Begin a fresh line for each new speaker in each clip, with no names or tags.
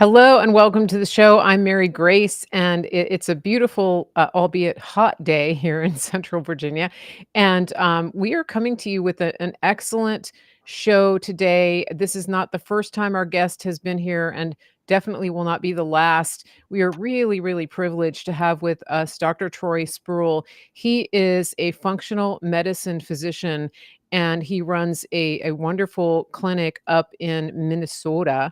Hello and welcome to the show. I'm Mary Grace, and it's a beautiful, albeit hot day here in Central Virginia. And we are coming to you with an excellent show today. This is not the first time our guest has been here, and definitely will not be the last. We are really, really privileged to have with us Dr. Troy Spurill. He is a functional medicine physician, and he runs a wonderful clinic up in Minnesota,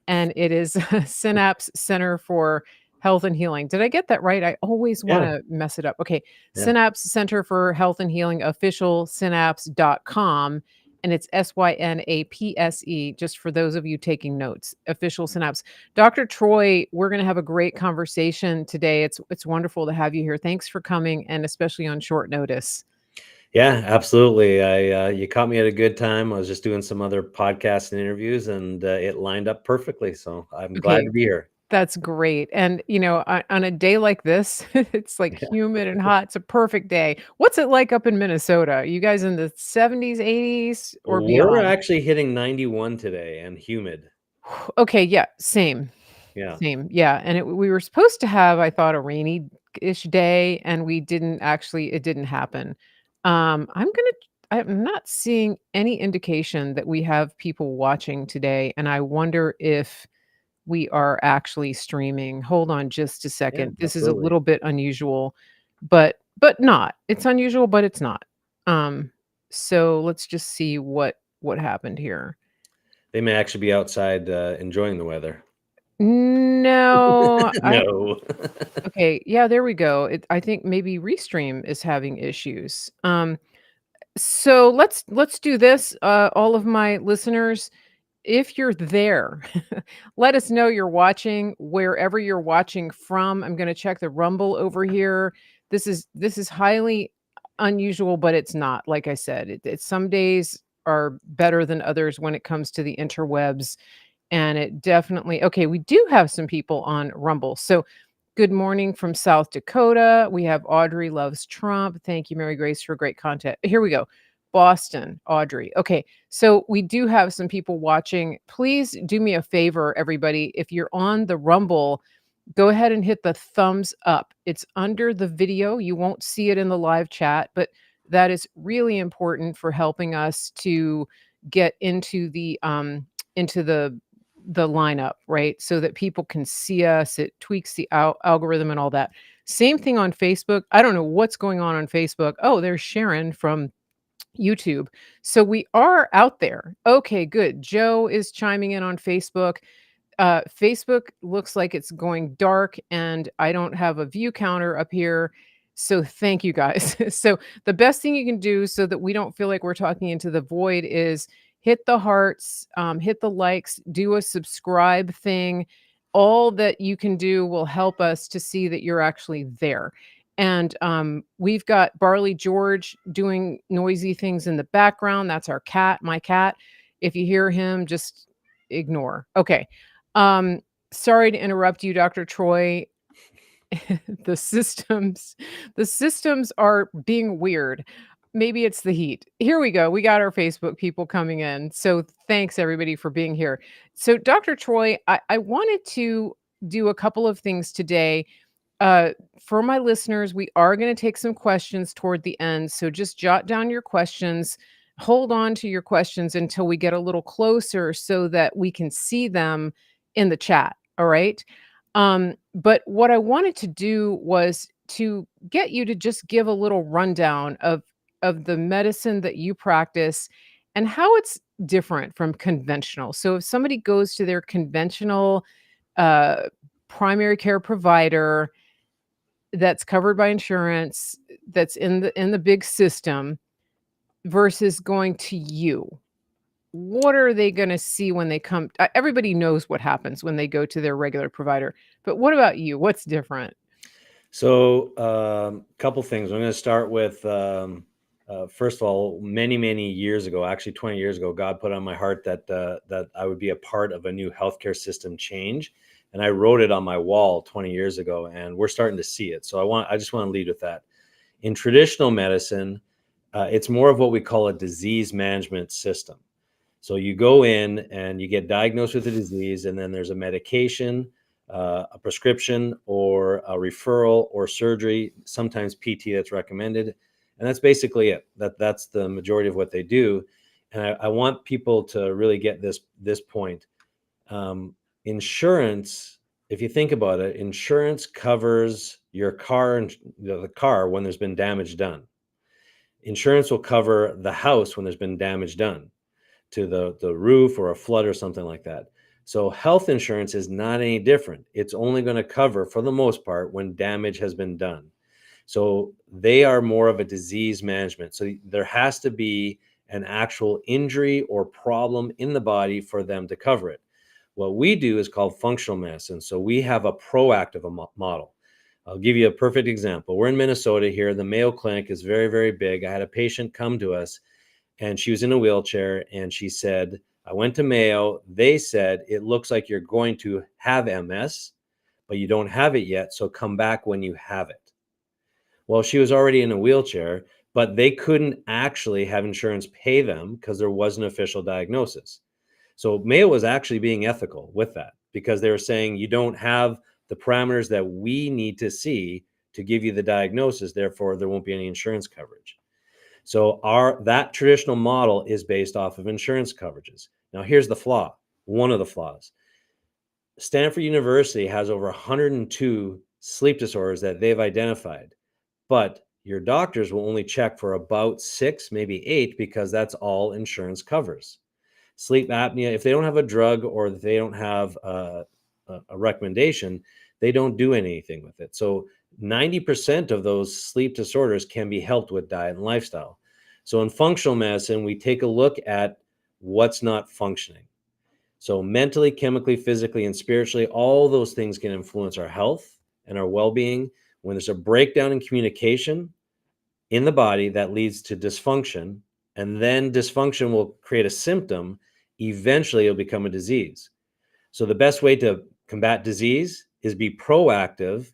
and it is Synapse Center for Health and Healing. Did I get that right? I always
Yeah,
wanna mess it up. Okay,
yeah.
Synapse Center for Health and Healing, official synapse.com, and it's Synapse, just for those of you taking notes, official Synapse. Dr. Troy, we're gonna have a great conversation today. It's wonderful to have you here. Thanks for coming, and especially on short notice.
Yeah, absolutely. You caught me at a good time. I was just doing some other podcasts and interviews, and it lined up perfectly. So I'm glad
Okay.
to be here.
That's great, and, on a day like this, it's, like,
Yeah.
humid and hot, it's a perfect day. What's it like up in Minnesota? You guys in the 70s, 80s, or
We're
beyond?
actually hitting 91 today and humid.
Okay, yeah, same,
Yeah.
same, yeah, and we were supposed to have, I thought, a rainy-ish day, and we didn't actually it didn't happen. I'm not seeing any indication that we have people watching today, and I wonder if we are actually streaming. Hold on just a
Yeah,
second. This is a
absolutely.
little bit unusual, but not. It's unusual, but it's not. So let's just see what happened here.
They may actually be outside enjoying the weather.
No, I
No.
okay, yeah, there we go. I think maybe Restream is having issues. So let's do this. All of my listeners, if you're there, let us know you're watching wherever you're watching from. I'm gonna check the Rumble over here. This is highly unusual, but it's not. Like I said, some days are better than others when it comes to the interwebs, and it definitely okay, we do have some people on Rumble. So, good morning from South Dakota. We have Audrey loves Trump. Thank you, Mary Grace, for great content. Here we go. Boston, Audrey. Okay, so we do have some people watching. Please do me a favor, everybody. If you're on the Rumble, go ahead and hit the thumbs up. It's under the video. You won't see it in the live chat, but that is really important for helping us to get into the lineup, right? So that people can see us. It tweaks the algorithm and all that. Same thing on Facebook. I don't know what's going on Facebook. Oh, there's Sharon from YouTube. So we are out there. Okay, good. Joe is chiming in on Facebook. Facebook looks like it's going dark, and I don't have a view counter up here. So thank you guys. So the best thing you can do so that we don't feel like we're talking into the void is hit the hearts, hit the likes, do a subscribe thing. All that you can do will help us to see that you're actually there. And we've got Barley George doing noisy things in the background. That's our cat, my cat. If you hear him, just ignore. Okay. Um, Sorry to interrupt you, Dr. Troy. The systems the systems are being weird. Maybe it's the heat. Here we go. We got our Facebook people coming in. So thanks everybody for being here. So Dr. Troy, I wanted to do a couple of things today. For my listeners, we are going to take some questions toward the end. So just jot down your questions. Hold on to your questions until we get a little closer so that we can see them in the chat. All right. But what I wanted to do was to get you to just give a little rundown of the medicine that you practice and how it's different from conventional. So if somebody goes to their conventional uh, primary care provider that's covered by insurance, that's in the big system versus going to you, what are they gonna see when they come everybody knows what happens when they go to their regular provider, but what about you? What's different?
So, couple things. I'm going to start with first of all, many years ago, actually 20 years ago, God put on my heart that I would be a part of a new healthcare system change, and I wrote it on my wall 20 years ago, and we're starting to see it. So I just want to lead with that. In traditional medicine, it's more of what we call a disease management system. So you go in and you get diagnosed with a disease, and then there's a medication, a prescription, or a referral, or surgery, sometimes PT that's recommended. And that's basically it. That's the majority of what they do. And I want people to really get this point. Insurance, if you think about it, insurance covers your car and the car when there's been damage done. Insurance will cover the house when there's been damage done to the roof or a flood or something like that. So health insurance is not any different. It's only going to cover, for the most part, when damage has been done. So they are more of a disease management. So there has to be an actual injury or problem in the body for them to cover it. What we do is called functional medicine. So we have a proactive model. I'll give you a perfect example. We're in Minnesota here. The Mayo Clinic is very, very big. I had a patient come to us, and she was in a wheelchair, and she said, I went to Mayo. They said, it looks like you're going to have MS, but you don't have it yet. So come back when you have it. Well, she was already in a wheelchair, but they couldn't actually have insurance pay them because there was an official diagnosis. So Mayo was actually being ethical with that, because they were saying you don't have the parameters that we need to see to give you the diagnosis. Therefore, there won't be any insurance coverage. So that traditional model is based off of insurance coverages. Now, here's the flaw. One of the flaws. Stanford University has over 102 sleep disorders that they've identified, but your doctors will only check for about 6, maybe 8, because that's all insurance covers. Sleep apnea, if they don't have a drug or they don't have a recommendation, they don't do anything with it. So 90% of those sleep disorders can be helped with diet and lifestyle. So in functional medicine, we take a look at what's not functioning. So mentally, chemically, physically, and spiritually, all those things can influence our health and our well-being. When there's a breakdown in communication in the body, that leads to dysfunction, and then dysfunction will create a symptom. Eventually, it'll become a disease. So the best way to combat disease is be proactive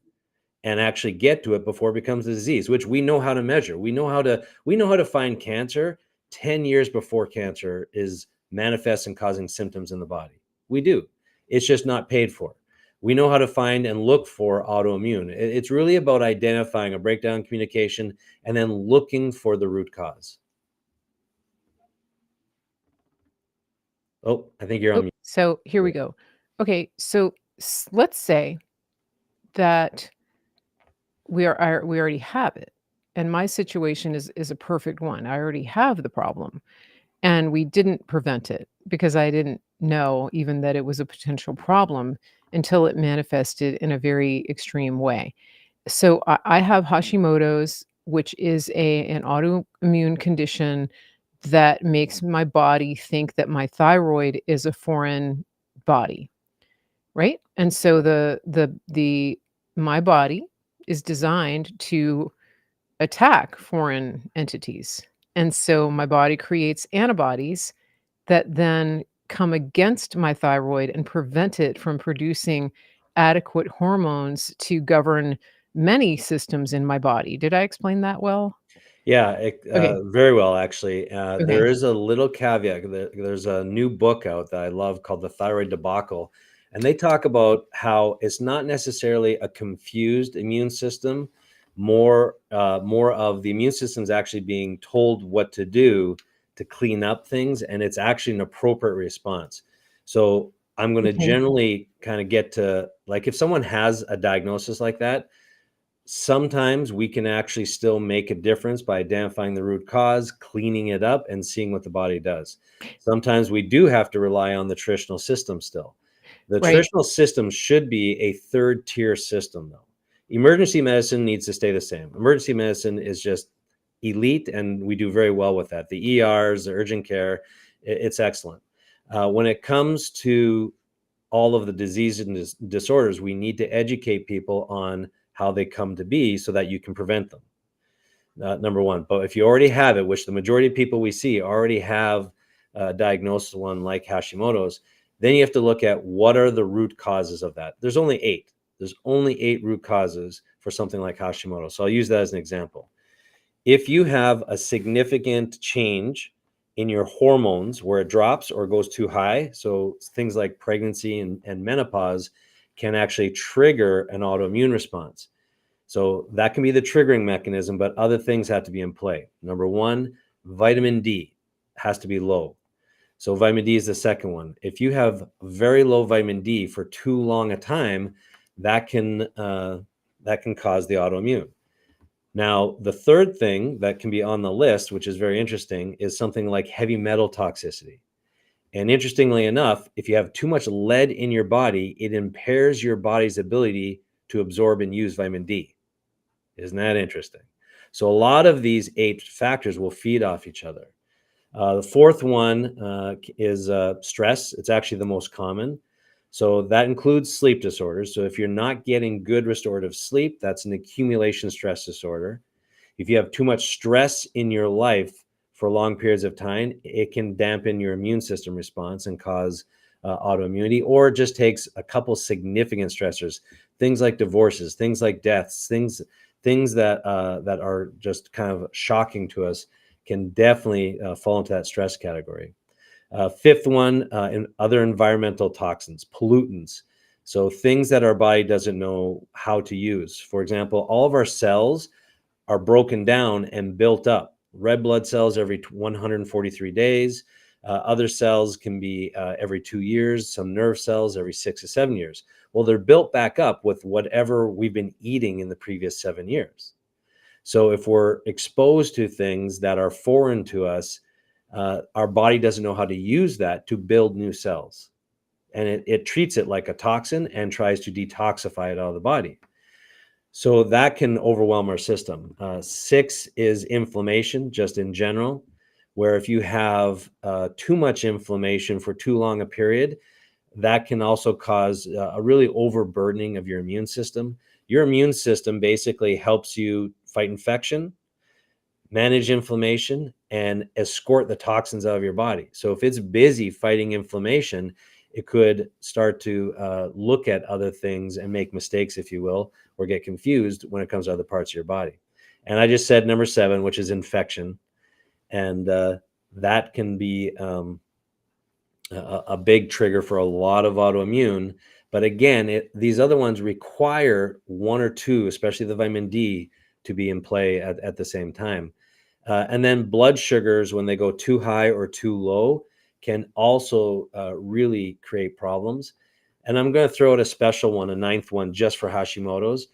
and actually get to it before it becomes a disease, which we know how to measure. We know how to find cancer 10 years before cancer is manifest and causing symptoms in the body. We do. It's just not paid for. We know how to find and look for autoimmune. It's really about identifying a breakdown in communication and then looking for the root cause. Oh, I think you're on mute.
So here we go. Okay, so let's say that we already have it, and my situation is a perfect one. I already have the problem, and we didn't prevent it because I didn't know even that it was a potential problem until it manifested in a very extreme way. So I have Hashimoto's, which is an autoimmune condition that makes my body think that my thyroid is a foreign body, right? And so the my body is designed to attack foreign entities. And so my body creates antibodies that then come against my thyroid and prevent it from producing adequate hormones to govern many systems in my body. Did I explain that well?
Yeah,
Okay.
very well, actually. There
Okay.
is a little caveat. There's a new book out that I love called The Thyroid Debacle. And they talk about how it's not necessarily a confused immune system, more of the immune system's actually being told what to do to clean up things, and it's actually an appropriate response. So I'm going to
Okay.
generally kind of get to, like, if someone has a diagnosis like that, sometimes we can actually still make a difference by identifying the root cause, cleaning it up, and seeing what the body does. Sometimes we do have to rely on the traditional system still. The
Right.
traditional system should be a third tier system, though. Emergency medicine needs to stay the same. Emergency medicine is just elite, and we do very well with that. The ERs, the urgent care, it's excellent. When it comes to all of the diseases and disorders, we need to educate people on how they come to be so that you can prevent them. Number one. But if you already have it, which the majority of people we see already have a diagnosis, one like Hashimoto's, then you have to look at what are the root causes of that. There's only 8. There's only 8 root causes for something like Hashimoto. So I'll use that as an example. If you have a significant change in your hormones where it drops or goes too high. So things like pregnancy and menopause can actually trigger an autoimmune response. So that can be the triggering mechanism, but other things have to be in play. Number one, vitamin D has to be low. So vitamin D is the second one. If you have very low vitamin D for too long a time, that can cause the autoimmune. Now, the third thing that can be on the list, which is very interesting, is something like heavy metal toxicity. And interestingly enough, if you have too much lead in your body, it impairs your body's ability to absorb and use vitamin D. Isn't that interesting? So a lot of these 8 factors will feed off each other. The fourth one is stress. It's actually the most common. So that includes sleep disorders. So if you're not getting good restorative sleep, that's an accumulation stress disorder. If you have too much stress in your life for long periods of time, it can dampen your immune system response and cause autoimmunity, or it just takes a couple significant stressors, things like divorces, things like deaths, things that are just kind of shocking to us can definitely fall into that stress category. Fifth one, in other environmental toxins, pollutants. So things that our body doesn't know how to use. For example, all of our cells are broken down and built up. Red blood cells every 143 days. Other cells can be every 2 years. Some nerve cells every 6 to 7 years. Well, they're built back up with whatever we've been eating in the previous 7 years. So if we're exposed to things that are foreign to us, our body doesn't know how to use that to build new cells. And it treats it like a toxin and tries to detoxify it out of the body. So that can overwhelm our system. 6 is inflammation, just in general, where if you have too much inflammation for too long a period, that can also cause a really overburdening of your immune system. Your immune system basically helps you fight infection, manage inflammation, and escort the toxins out of your body. So if it's busy fighting inflammation, it could start to look at other things and make mistakes, if you will, or get confused when it comes to other parts of your body. And I just said number 7, which is infection. And that can be a big trigger for a lot of autoimmune. But again, these other ones require 1 or 2, especially the vitamin D, to be in play at the same time. And then blood sugars, when they go too high or too low, can also really create problems. And I'm going to throw out a special one, a 9th one, just for Hashimoto's.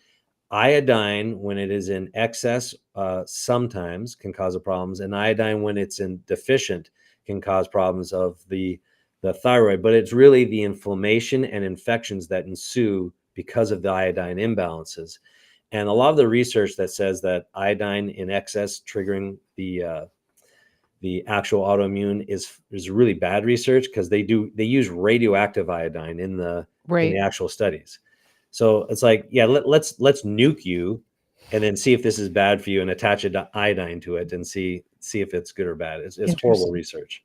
Iodine, when it is in excess, sometimes can cause problems, and iodine, when it's in deficient, can cause problems of the thyroid. But it's really the inflammation and infections that ensue because of the iodine imbalances. And a lot of the research that says that iodine in excess triggering the actual autoimmune is really bad research, because they use radioactive iodine in the
Right.
actual studies. So it's like, yeah, let's nuke you and then see if this is bad for you and attach iodine to it and see if it's good or bad. It's horrible
Interesting.
research.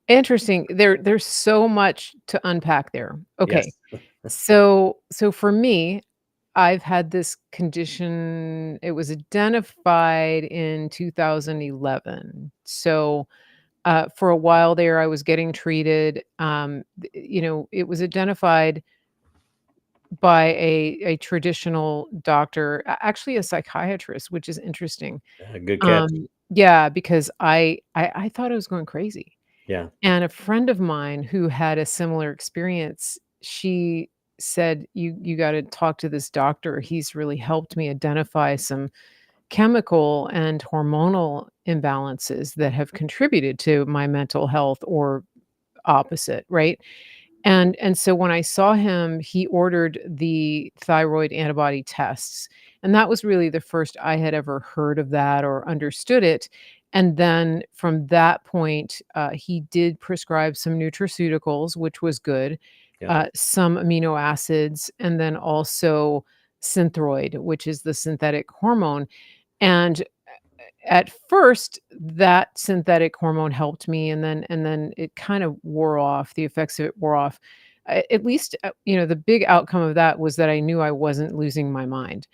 Interesting. There's so much to unpack there. Okay.
Yes.
So for me, I've had this condition, it was identified in 2011. So, for a while there, I was getting treated, it was identified by a traditional doctor, actually a psychiatrist, which is interesting.
Good catch.
Yeah, because I thought I was going crazy.
Yeah.
And a friend of mine who had a similar experience, she said, "You gotta talk to this doctor. He's really helped me identify some chemical and hormonal imbalances that have contributed to my mental health or opposite," right? And so when I saw him, he ordered the thyroid antibody tests, and that was really the first I had ever heard of that or understood it, and then from that point, he did prescribe some nutraceuticals, which was good,
Yeah.
some amino acids, and then also Synthroid, which is the synthetic hormone, and at first, that synthetic hormone helped me, and then it kind of wore off, the effects of it wore off. At least, the big outcome of that was that I knew I wasn't losing my mind.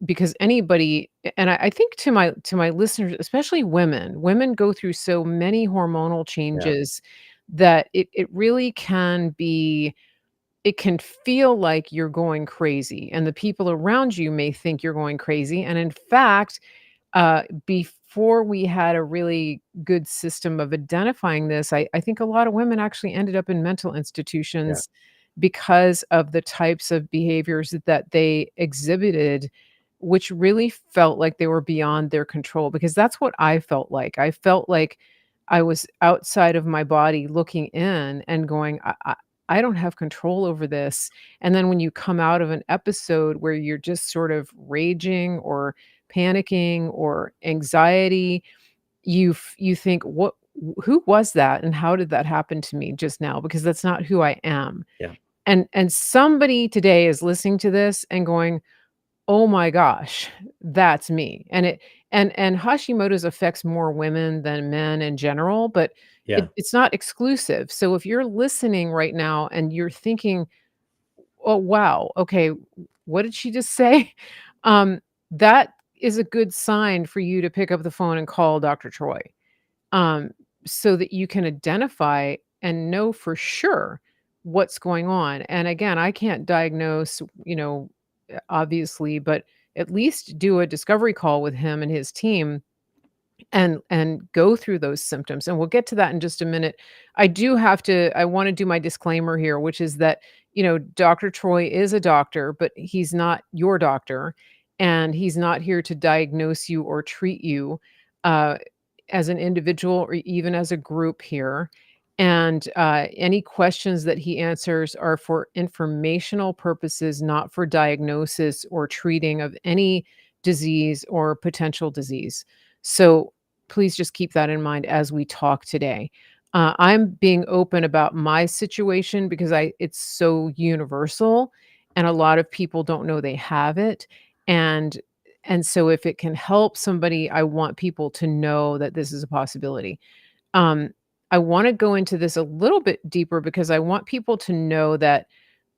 Because anybody, and I think to my listeners, especially women go through so many hormonal
Yeah.
changes that it really can be, it can feel like you're going crazy, and the people around you may think you're going crazy, and in fact, before we had a really good system of identifying this, I think a lot of women actually ended up in mental
Yeah.
institutions because of the types of behaviors that they exhibited, which really felt like they were beyond their control. Because that's what I felt like. I felt like I was outside of my body looking in and going, I don't have control over this. And then when you come out of an episode where you're just sort of raging or panicking or anxiety, you think, "What who was that and how did that happen to me just now? Because that's not who I am."
Yeah.
And somebody today is listening to this and going, "Oh my gosh, that's me." And Hashimoto's affects more women than men in general, but
Yeah.
it's not exclusive. So if you're listening right now and you're thinking, "Oh, wow. Okay, what did she just say?" That is a good sign for you to pick up the phone and call Dr. Troy, um, so that you can identify and know for sure what's going on. And again, I can't diagnose, obviously, but at least do a discovery call with him and his team and go through those symptoms, and we'll get to that in just a minute. I wanna do my disclaimer here, which is that, Dr. Troy is a doctor, but he's not your doctor, and he's not here to diagnose you or treat you, uh, as an individual or even as a group here, and, any questions that he answers are for informational purposes, not for diagnosis or treating of any disease or potential disease. So, please just keep that in mind as we talk today. I'm being open about my situation because I it's so universal and a lot of people don't know they have it. And and so if it can help somebody, I want people to know that this is a possibility. Um, I want to go into this a little bit deeper because I want people to know that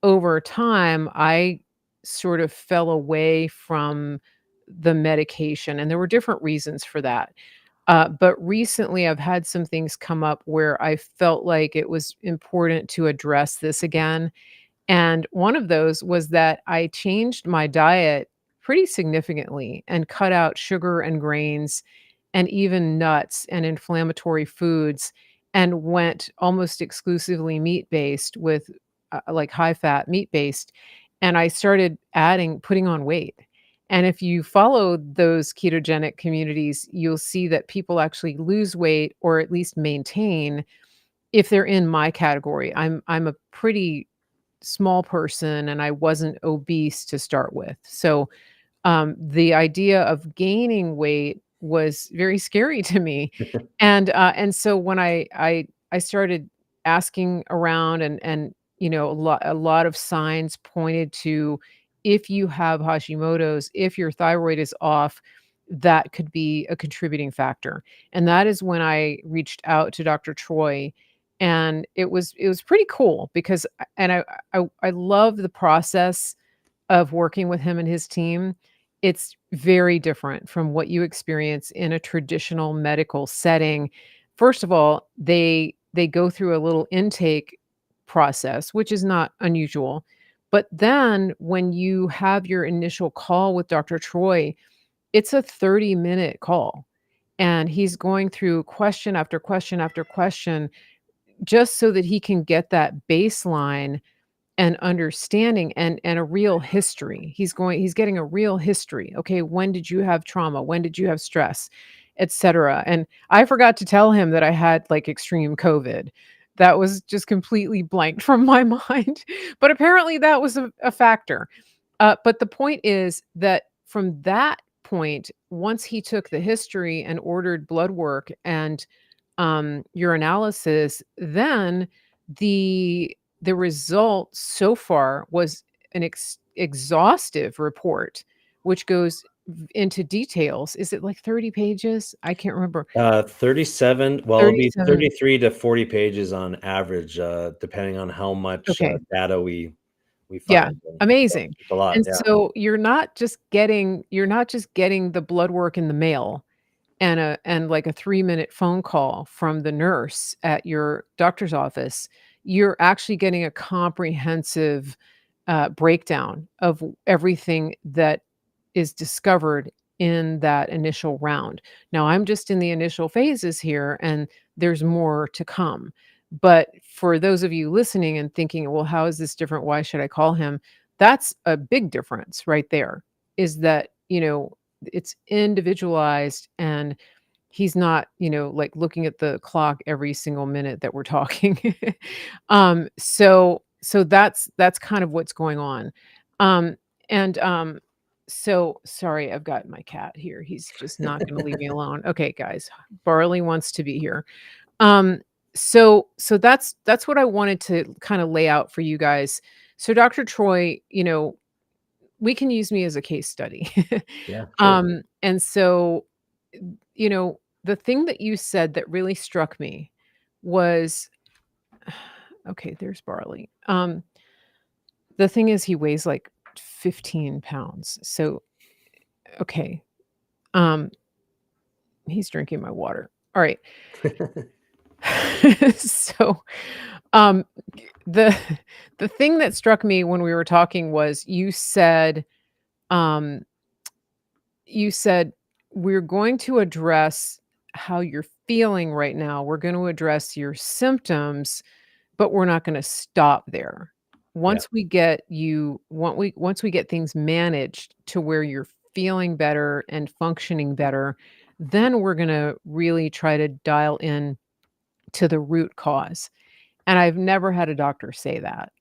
over time I sort of fell away from the medication, and there were different reasons for that. But recently, I've had some things come up where I felt like it was important to address this again. And one of those was that I changed my diet pretty significantly and cut out sugar and grains and even nuts and inflammatory foods and went almost exclusively meat based with like high fat meat based. And I started putting on weight. And if you follow those ketogenic communities, you'll see that people actually lose weight or at least maintain if they're in my category. I'm a pretty small person and I wasn't obese to start with. So the idea of gaining weight was very scary to me, and so when I started asking around and a lot of signs pointed to if you have Hashimoto's, if your thyroid is off, that could be a contributing factor, and that is when I reached out to Dr. Troy, and it was pretty cool because I love the process of working with him and his team. It's very different from what you experience in a traditional medical setting. First of all, they go through a little intake process, which is not unusual. But then when you have your initial call with Dr. Troy, it's a 30-minute call. And he's going through question after question after question just so that he can get that baseline and understanding and a real history. He's getting a real history. Okay, when did you have trauma? When did you have stress, etcetera? And I forgot to tell him that I had like extreme COVID. That was just completely blanked from my mind. But apparently that was a factor. But the point is that from that point, once he took the history and ordered blood work and urinalysis, then the result so far was an exhaustive report, which goes into details. Is it like 30 pages? I can't remember.
37, well, it'll be
37.
33 to 40 pages on average, depending on how much,
Okay.
data we we
Yeah,
find. And so
amazing.
it's a lot.
And
Yeah.
so you're not just getting the blood work in the mail and like a 3-minute phone call from the nurse at your doctor's office. You're actually getting a comprehensive, breakdown of everything that is discovered in that initial round. Now, I'm just in the initial phases here, and there's more to come. But for those of you listening and thinking, "Well, how is this different? Why should I call him?" That's a big difference right there, is that, it's individualized and he's not, like, looking at the clock every single minute that we're talking. So that's kind of what's going on. Um, and, so sorry, I've got my cat here. He's just not gonna leave me alone. Okay, guys, Barley wants to be here. Um, so that's what I wanted to kinda lay out for you guys. So, Dr. Troy, we can use me as a case study.
Yeah, sure.
And so, the thing that you said that really struck me was okay, there's Barley. The thing is he weighs like 15 pounds. So, okay. Um, he's drinking my water. All right. So, um, the the thing that struck me when we were talking was um you said, "We're going to address how you're feeling right now. We're gonna address your symptoms, but we're not gonna stop there.
Yeah.
Once we get things managed to where you're feeling better and functioning better, then we're gonna really try to dial in to the root cause." And I've never had a doctor say that.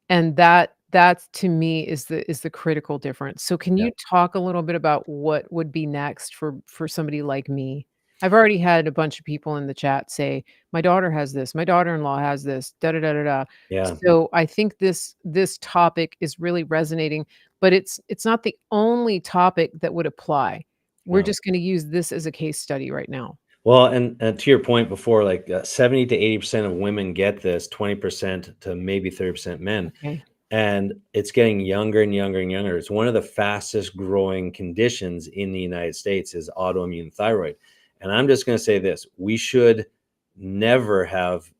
And that's to me is the critical difference. So can
Yeah.
you talk a little bit about what would be next for somebody like me? I've already had a bunch of people in the chat say, "My daughter has this, my daughter-in-law has this, da da da da da."
Yeah.
So I think this topic is really resonating, but it's not the only topic that would apply. We're
No.
just gonna use this as a case study right now.
Well, and to your point before, like 70 to 80% of women get this, 20% to maybe 30% men.
Okay.
And it's getting younger and younger and younger. It's one of the fastest growing conditions in the United States is autoimmune thyroid. And I'm just going to say this, we should never have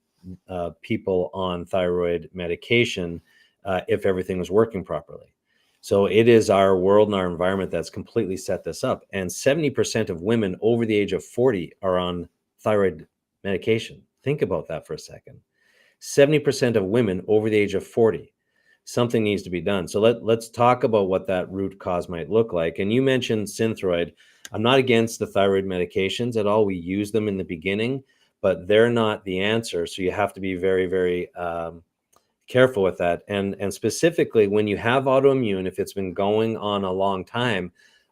people on thyroid medication if everything was working properly. So it is our world and our environment that's completely set this up. And 70% of women over the age of 40 are on thyroid medication. Think about that for a second. 70% of women over the age of 40. Something needs to be done. So let's talk about what that root cause might look like. And you mentioned Synthroid. I'm not against the thyroid medications at all. We use them in the beginning, but they're not the answer. So you have to be very, very careful with that. And specifically, when you have autoimmune, if it's been going on a long time,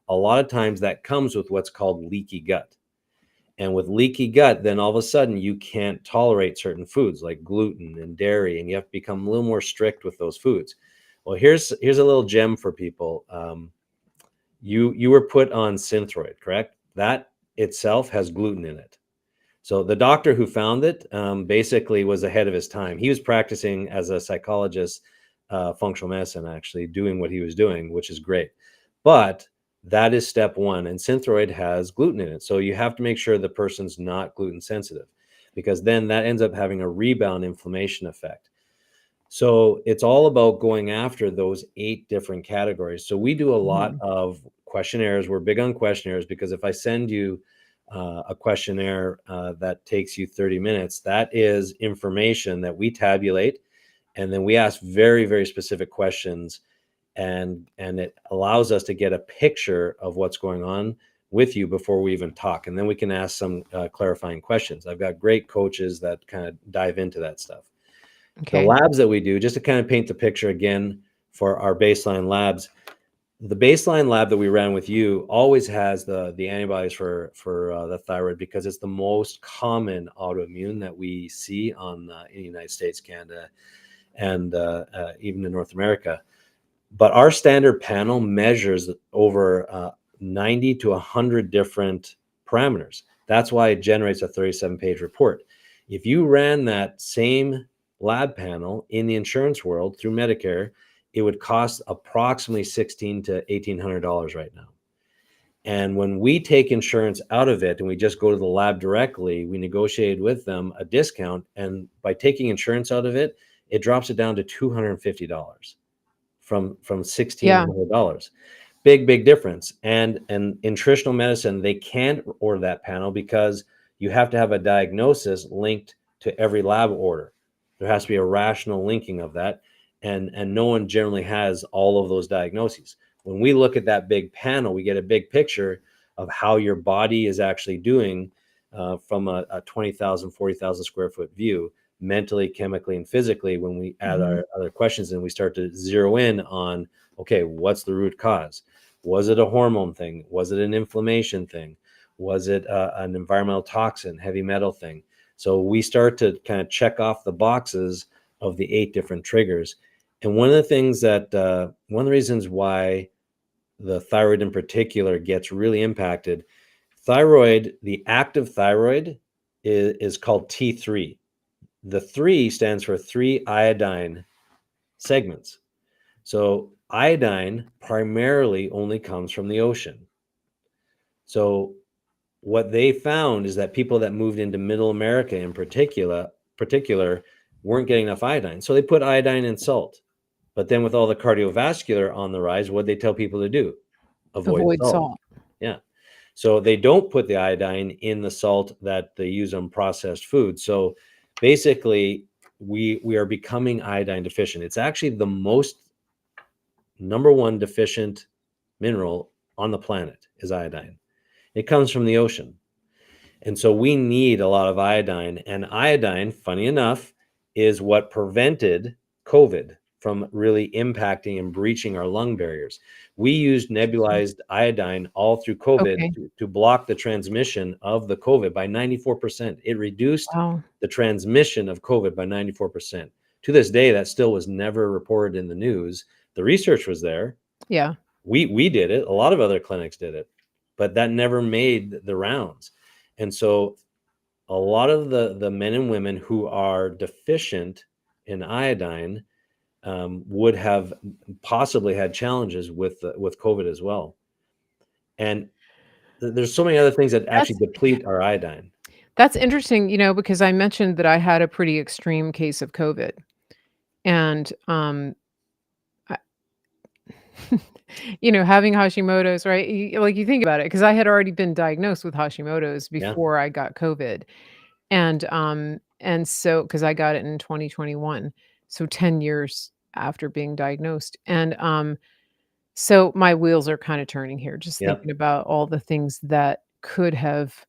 a lot of times that comes with what's called leaky gut. And with leaky gut, then all of a sudden you can't tolerate certain foods like gluten and dairy, and you have to become a little more strict with those foods. Well, here's a little gem for people. You were put on Synthroid, correct? That itself has gluten in it. So the doctor who found it basically was ahead of his time. He was practicing as a psychologist, functional medicine, actually doing what he was doing, which is great. But that is step one. And Synthroid has gluten in it. So you have to make sure the person's not gluten sensitive because then that ends up having a rebound inflammation effect. So it's all about going after those 8 different categories. So we do a lot
Mhm.
of questionnaires. We're big on questionnaires because if I send you a questionnaire that takes you 30 minutes, that is information that we tabulate. And then we ask very, very specific questions. And it allows us to get a picture of what's going on with you before we even talk. And then we can ask some clarifying questions. I've got great coaches that kind of dive into that stuff. The
Okay.
labs that we do, just to kind of paint the picture again for our baseline labs, the baseline lab that we ran with you always has the antibodies for the thyroid because it's the most common autoimmune that we see in the United States, Canada, and even in North America. But our standard panel measures over 90 to 100 different parameters. That's why it generates a 37-page report. If you ran that same lab panel in the insurance world through Medicare, it would cost approximately $1,600 to $1,800 right now. And when we take insurance out of it and we just go to the lab directly, we negotiated with them a discount. And by taking insurance out of it, it drops it down to $250 from
Yeah.
$1,600. Big difference. And in traditional medicine, they can't order that panel because you have to have a diagnosis linked to every lab order. There has to be a rational linking of that. And no one generally has all of those diagnoses. When we look at that big panel, we get a big picture of how your body is actually doing from a 20,000, 40,000 square foot view, mentally, chemically, and physically. When we add
Mhm.
our other questions and we start to zero in on, okay, what's the root cause? Was it a hormone thing? Was it an inflammation thing? Was it an environmental toxin, heavy metal thing? So we start to kind of check off the boxes of the 8 different triggers. And one of the things that, one of the reasons why the thyroid in particular gets really impacted, thyroid, the active thyroid is called T3. The 3 stands for 3 iodine segments. So iodine primarily only comes from the ocean. So what they found is that people that moved into middle America in particular weren't getting enough iodine. So they put iodine in salt. But then with all the cardiovascular on the rise, what they tell people to do? Avoid
Avoid
salt.
salt.
Yeah. So they don't put the iodine in the salt that they use on processed food. So basically, we are becoming iodine deficient. It's actually the most number one deficient mineral on the planet is iodine. It comes from the ocean. And so we need a lot of iodine. And iodine, funny enough, is what prevented COVID from really impacting and breaching our lung barriers. We used
Interesting.
nebulized iodine all through COVID
Okay.
to block the transmission of the COVID by 94%. It reduced
Wow.
the transmission of COVID by 94%. To this day, that still was never reported in the news. The research was there.
Yeah.
We did it. A lot of other clinics did it, but that never made the rounds. And so a lot of the men and women who are deficient in iodine would have possibly had challenges with COVID as well. And there's so many other things that actually
That's
deplete our iodine.
that's interesting, because I mentioned that I had a pretty extreme case of COVID, and, I having Hashimoto's, right? You think about it, because I had already been diagnosed with Hashimoto's
Yeah,
before I got COVID, and so because I got it in 2021, so 10 years after being diagnosed, and, so my wheels are kinda turning here, just
yeah,
thinking about all the things that could have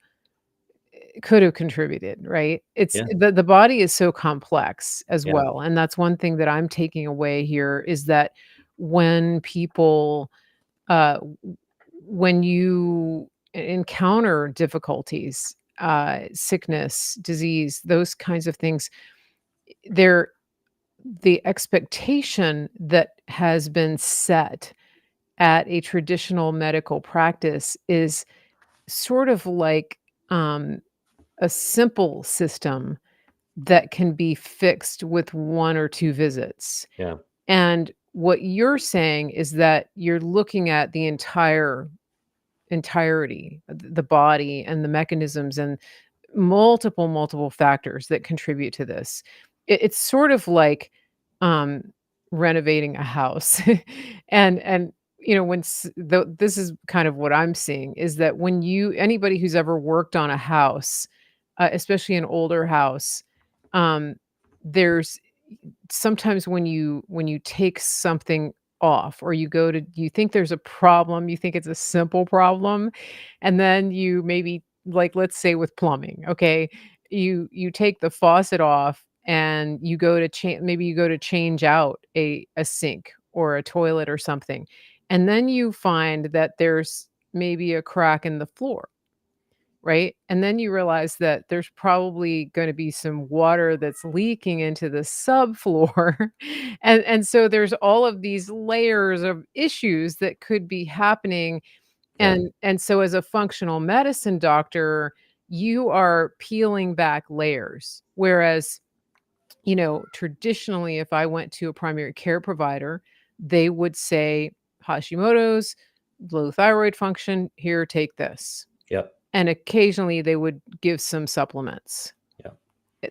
contributed, right? It's
yeah,
the body is so complex as
yeah,
well, and that's one thing that I'm taking away here is that when people, w when you encounter difficulties, sickness, disease, those kinds of things, there the expectation that has been set at a traditional medical practice is sort of like, um, a simple system that can be fixed with 1 or 2 visits.
yeah,
And what you're saying is that you're looking at the entirety, the body and the mechanisms and multiple factors that contribute to this. It's sort of like, um, renovating a house. And, when this is kind of what I'm seeing is that when anybody who's ever worked on a house, especially an older house, um, there's sometimes when you take something off or you think there's a problem, you think it's a simple problem, and then you maybe like, let's say with plumbing, okay? You take the faucet off and you go to change out a sink or a toilet or something, and then you find that there's maybe a crack in the floor. Right? And then you realize that there's probably gonna be some water that's leaking into the subfloor, and so there's all of these layers of issues that could be happening,
yeah,
and so as a functional medicine doctor, you are peeling back layers, whereas Traditionally, if I went to a primary care provider, they would say, Hashimoto's, low thyroid function, here, take this.
Yep.
And occasionally they would give some supplements.
Yep.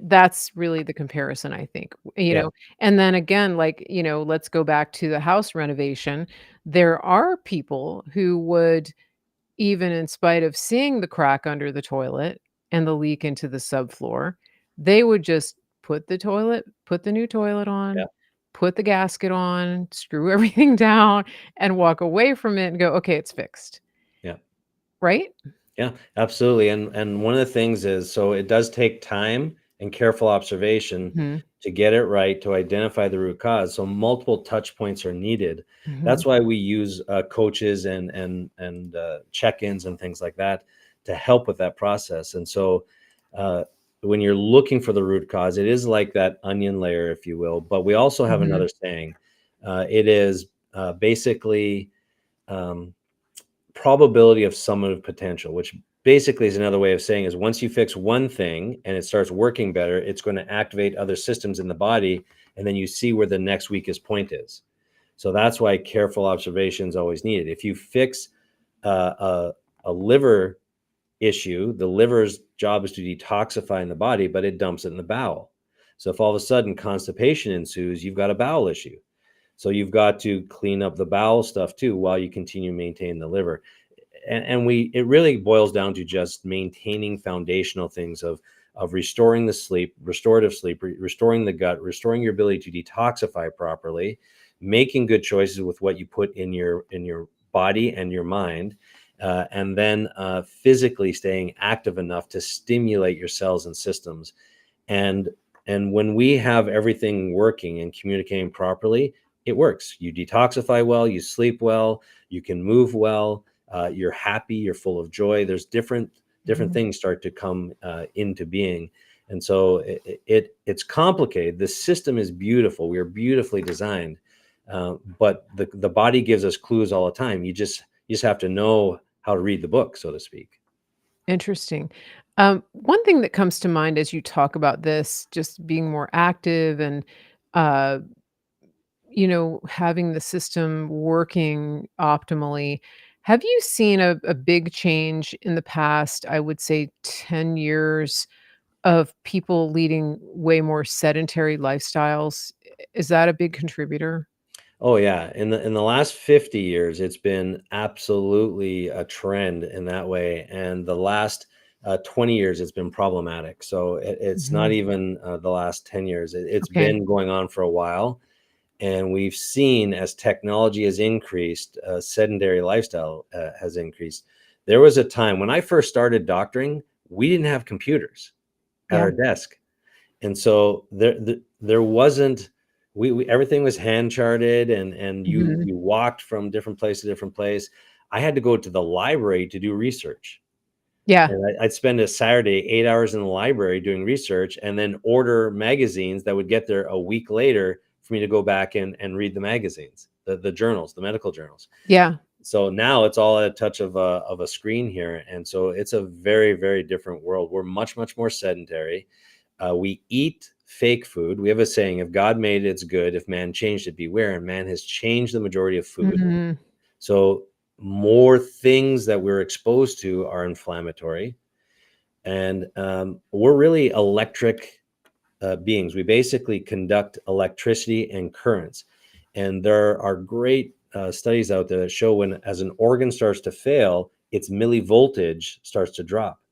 That's really the comparison, I think,
Yeah.
and then again, like, let's go back to the house renovation. There are people who would, even in spite of seeing the crack under the toilet and the leak into the subfloor, they would just put the new toilet on,
Yeah.
put the gasket on, screw everything down, and walk away from it and go, "Okay, it's fixed."
Yeah.
Right?
Yeah, absolutely. And one of the things is, so it does take time and careful observation
Mhm,
to get it right, to identify the root cause. So multiple touch points are needed.
mhm,
That's why we use coaches and check-ins and things like that to help with that process. And so uh, when you're looking for the root cause, it is like that onion layer, if you will. But we also have
mhm,
another saying. It is basically um, probability of summative potential, which basically is another way of saying is once you fix one thing and it starts working better, it's going to activate other systems in the body, and then you see where the next weakest point is. So that's why careful observation is always needed. If you fix a liver issue, the liver's job is to detoxify in the body, but it dumps it in the bowel. So if all of a sudden constipation ensues, you've got a bowel issue. So you've got to clean up the bowel stuff too while you continue to maintain the liver. And it really boils down to just maintaining foundational things of restoring the sleep, restorative sleep, restoring the gut, restoring your ability to detoxify properly, making good choices with what you put in your body and your mind, and then physically staying active enough to stimulate your cells and systems. And and when we have everything working and communicating properly, it works. You detoxify well, you sleep well, you can move well, you're happy, you're full of joy. There's different
mhm.
things start to come into being. And so it's complicated. The system is beautiful. We are beautifully designed, but the body gives us clues all the time. You just have to know how to read the book, so to speak.
Interesting. One thing that comes to mind as you talk about this, just being more active and, uh, having the system working optimally. Have you seen a big change in the past, I would say 10 years, of people leading way more sedentary lifestyles? Is that a big contributor?
Oh yeah, in the last 50 years, it's been absolutely a trend in that way, and the last 20 years, it's been problematic. So it's not
Mhm.
even the last 10 years. It's
Okay.
been going on for a while, and we've seen as technology has increased, sedentary lifestyle has increased. There was a time when I first started doctoring, we didn't have computers at
Yeah.
our desk. And so there wasn't we everything was hand charted, and
Mhm.
you walked from different place to different place. I had to go to the library to do research.
Yeah.
And I'd spend a Saturday 8 hours in the library doing research and then order magazines that would get there a week later for me to go back and read the magazines, the journals, the medical journals.
Yeah.
So now it's all at a touch of a screen here. And so it's a very, very different world. We're much, much more sedentary. We eat fake food. We have a saying, if God made it, it's good. If man changed it, beware. And man has changed the majority of food.
Mhm.
So more things that we're exposed to are inflammatory. And we're really electric beings. We basically conduct electricity and currents. And there are great studies out there that show when as an organ starts to fail, its millivoltage starts to drop,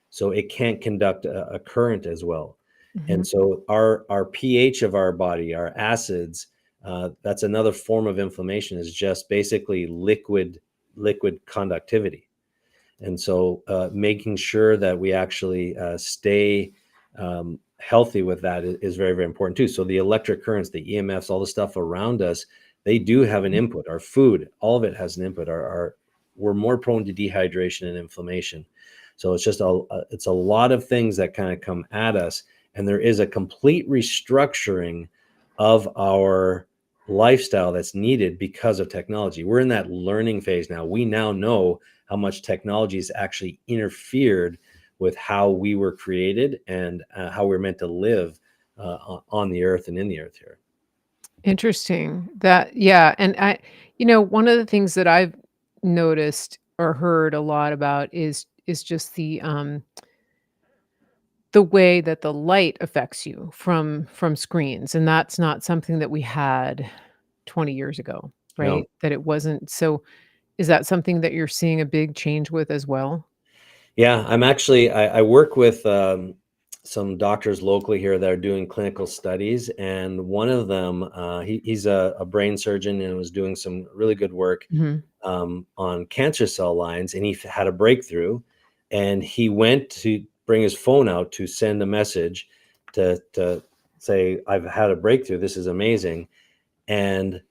so it can't conduct a current as well.
Mhm.
And so our pH of our body, our acids, that's another form of inflammation, is just basically liquid conductivity. And so making sure that we actually stay healthy with that is very, very important too. So the electric currents, the EMFs, all the stuff around us, they do have an input. Our food, all of it has an input. We're more prone to dehydration and inflammation. So it's just it's a lot of things that kind of come at us, and there is a complete restructuring of our lifestyle that's needed because of technology. We're in that learning phase now. We now know how much technology has actually interfered with how we were created and how we're meant to live on the earth and in the earth here.
Interesting. And one of the things that I've noticed or heard a lot about is just the way that the light affects you from screens, and that's not something that we had 20 years ago,
No.
right? That it wasn't so is that something that you're seeing a big change with as well?
Yeah, I work with some doctors locally here that are doing clinical studies, and one of them, he's a brain surgeon and was doing some really good work
Mhm.
on cancer cell lines, and he had a breakthrough, and he went to bring his phone out to send a message to say, "I've had a breakthrough. This is amazing," and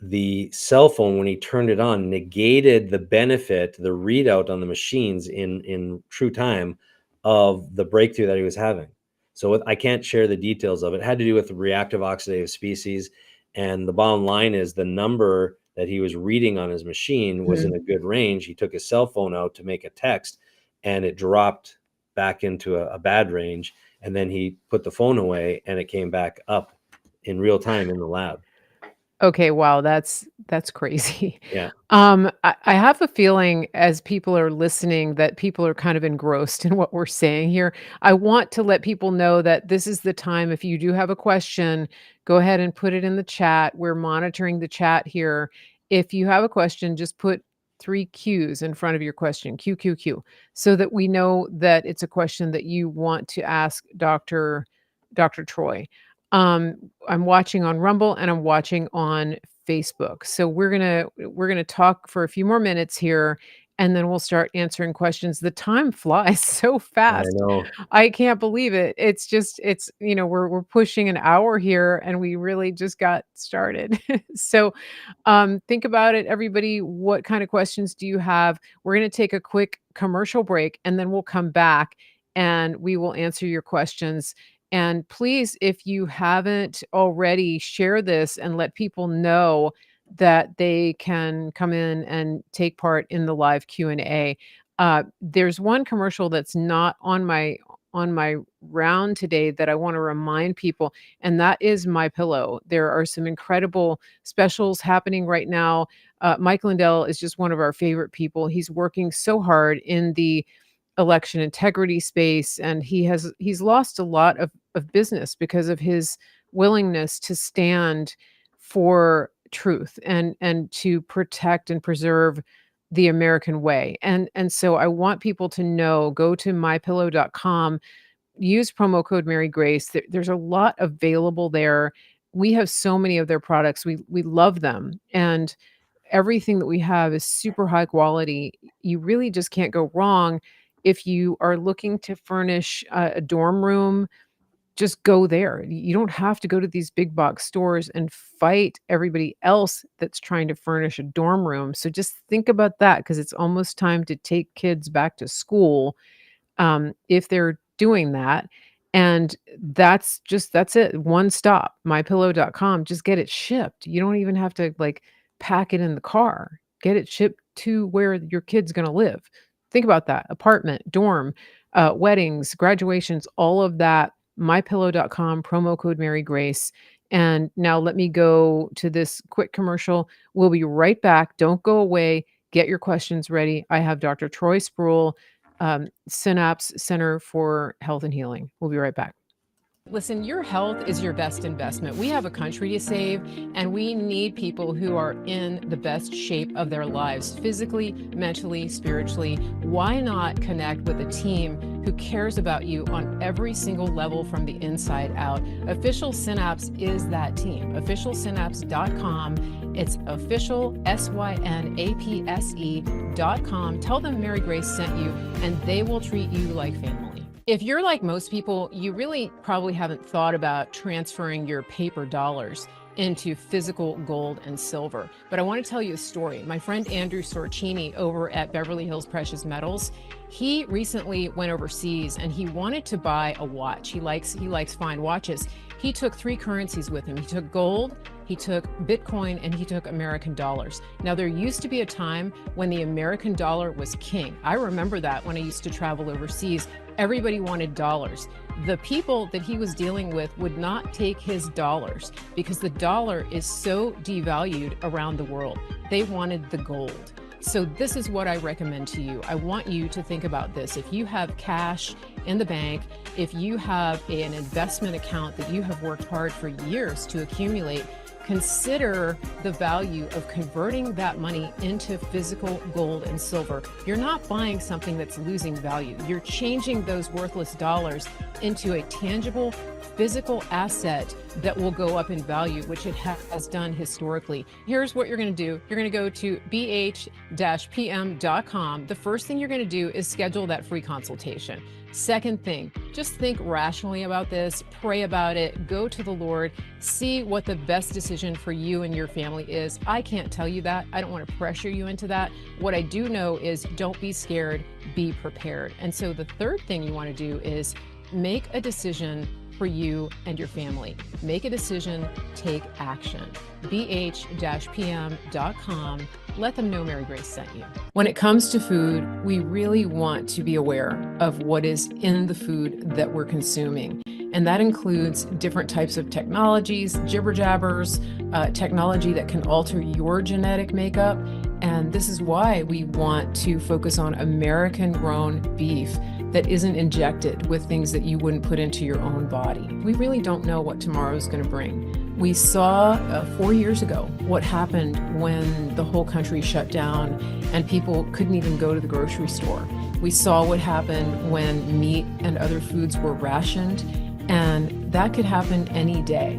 the cell phone, when he turned it on, negated the benefit, the readout on the machines in true time of the breakthrough that he was having. So I can't share the details of it. It had to do with reactive oxidative species. And the bottom line is the number that he was reading on his machine was in
Mhm.
a good range. He took his cell phone out to make a text and it dropped back into a bad range. And then he put the phone away and it came back up in real time in the lab.
Okay, wow, that's crazy.
Yeah.
I have a feeling as people are listening that people are kind of engrossed in what we're saying here. I want to let people know that this is the time. If you do have a question, go ahead and put it in the chat. We're monitoring the chat here. If you have a question, just put 3 Qs in front of your question, Q, Q, Q, so that we know that it's a question that you want to ask Dr. Troy. I'm watching on Rumble and I'm watching on Facebook. So we're gonna talk for a few more minutes here, and then we'll start answering questions. The time flies so
I
fast.
know.
I can't believe it. We're pushing an hour here and we really just got started. So think about it, everybody. What kind of questions do you have? We're gonna take a quick commercial break and then we'll come back and we will answer your questions. And please, if you haven't already, share this and let people know that they can come in and take part in the live Q&A. There's one commercial that's not on my round today that I want to remind people, and that is My Pillow. There are some incredible specials happening right now. Mike Lindell is just one of our favorite people. He's working so hard in the election integrity space, and he's lost a lot of business because of his willingness to stand for truth and to protect and preserve the American way. And so I want people to know, go to mypillow.com, use promo code Mary Grace. There's a lot available there. We have so many of their products. We love them. And everything that we have is super high quality. You really just can't go wrong. If you are looking to furnish a dorm room, just go there. You don't have to go to these big box stores and fight everybody else that's trying to furnish a dorm room. So just think about that, because it's almost time to take kids back to school, if they're doing that. And that's it. One stop, mypillow.com. Just get it shipped. You don't even have to like pack it in the car. Get it shipped to where your kid's going to live. Think about that. Apartment, dorm, weddings, graduations, all of that. Mypillow.com, promo code Mary Grace. And now let me go to this quick commercial. We'll be right back. Don't go away. Get your questions ready. I have Dr. Troy Spurill, Synapse Center for Health and Healing. We'll be right back. Listen, your health is your best investment. We have a country to save, and we need people who are in the best shape of their lives, physically, mentally, spiritually. Why not connect with a team who cares about you on every single level from the inside out? Official Synapse is that team. Officialsynapse.com. It's official, synapse.com. Tell them Mary Grace sent you, and they will treat you like family. If you're like most people, you really probably haven't thought about transferring your paper dollars into physical gold and silver. But I want to tell you a story. My friend Andrew Sorcini over at Beverly Hills Precious Metals, he recently went overseas and he wanted to buy a watch. He likes fine watches. He took 3 currencies with him. He took gold, he took Bitcoin, and he took American dollars. Now, there used to be a time when the American dollar was king. I remember that when I used to travel overseas. Everybody wanted dollars. The people that he was dealing with would not take his dollars because the dollar is so devalued around the world. They wanted the gold. So this is what I recommend to you. I want you to think about this. If you have cash in the bank, if you have an investment account that you have worked hard for years to accumulate, consider the value of converting that money into physical gold and silver. You're not buying something that's losing value. You're changing those worthless dollars into a tangible physical asset that will go up in value, which it has done historically. Here's what you're going to do. You're going to go to bh-pm.com. The first thing you're going to do is schedule that free consultation. Second thing, just think rationally about this, pray about it, go to the Lord, see what the best decision for you and your family is. I can't tell you that. I don't want to pressure you into that. What I do know is don't be scared, be prepared. And so the third thing you want to do is make a decision for you and your family. Make a decision, take action. bh-pm.com. Let them know Mary Grace sent you. When it comes to food, we really want to be aware of what is in the food that we're consuming. And that includes different types of technologies, jibber jabbers, technology that can alter your genetic makeup. And this is why we want to focus on American grown beef that isn't injected with things that you wouldn't put into your own body. We really don't know what tomorrow's going to bring. We saw 4 years ago what happened when the whole country shut down and people couldn't even go to the grocery store. We saw what happened when meat and other foods were rationed, and that could happen any day.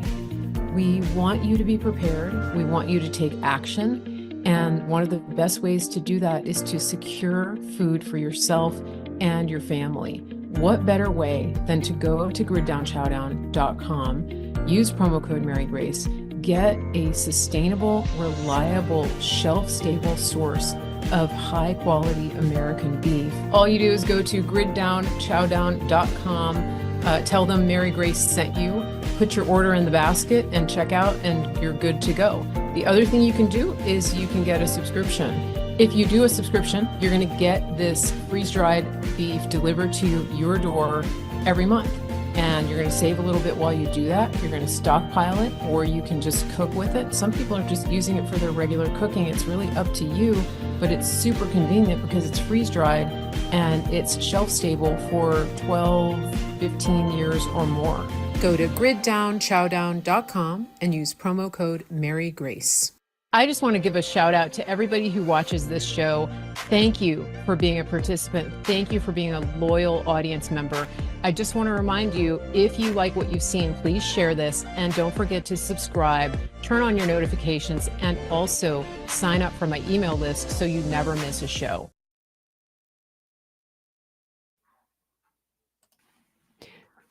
We want you to be prepared. We want you to take action. And one of the best ways to do that is to secure food for yourself and your family. What better way than to go to griddownchowdown.com, use promo code Mary Grace, get a sustainable, reliable, shelf-stable source of high-quality American beef. All you do is go to griddownchowdown.com, tell them Mary Grace sent you, put your order in the basket and check out, and you're good to go. The other thing you can do is you can get a subscription. If you do a subscription, you're going to get this freeze-dried beef delivered to your door every month. And you're going to save a little bit while you do that. You're going to stockpile it, or you can just cook with it. Some people are just using it for their regular cooking. It's really up to you, but it's super convenient because it's freeze-dried and it's shelf-stable for 12, 15 years or more. Go to griddownchowdown.com and use promo code Mary Grace. I just want to give a shout out to everybody who watches this show. Thank you for being a participant. Thank you for being a loyal audience member. I just want to remind you, if you like what you've seen, please share this, and don't forget to subscribe, turn on your notifications, and also sign up for my email list so you never miss a show.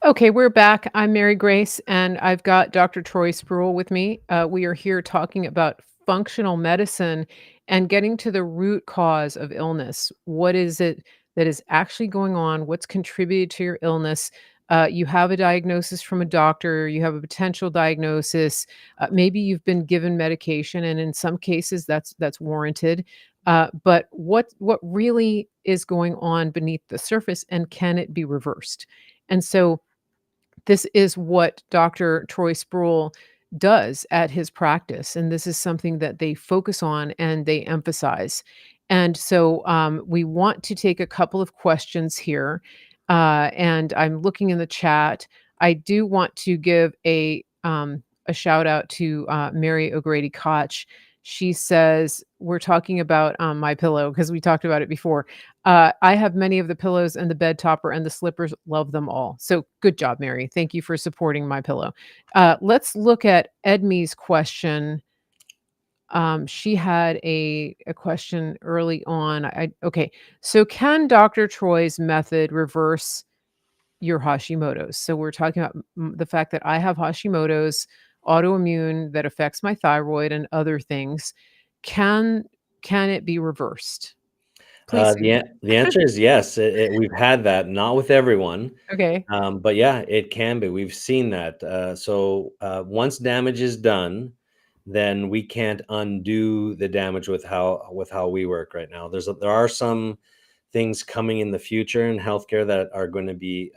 Okay, we're back. I'm Mary Grace, and I've got Dr. Troy Spurill with me. We are here talking about functional medicine and getting to the root cause of illness. What is it that is actually going on? What's contributed to your illness? You have a diagnosis from a doctor, you have a potential diagnosis, maybe you've been given medication, and in some cases that's warranted. But what really is going on beneath the surface, and can it be reversed? And so this is what Dr. Troy Spurill does at his practice, and this is something that they focus on and they emphasize. And so we want to take a couple of questions here, and I'm looking in the chat. I do want to give a shout out to Mary O'Grady Koch. She says, we're talking about my pillow because we talked about it before. I have many of the pillows and the bed topper and the slippers, love them all. So good job, Mary. Thank you for supporting my pillow. Let's look at Edme's question. She had a question early on. Okay. So can Dr. Troy's method reverse your Hashimoto's? So we're talking about the fact that I have Hashimoto's, autoimmune, that affects my thyroid and other things. Can it be reversed? Please.
The answer is yes. We've had that, not with everyone.
Okay.
But yeah, it can be. We've seen that. So once damage is done, then we can't undo the damage with how we work right now. There are some things coming in the future in healthcare that are going to be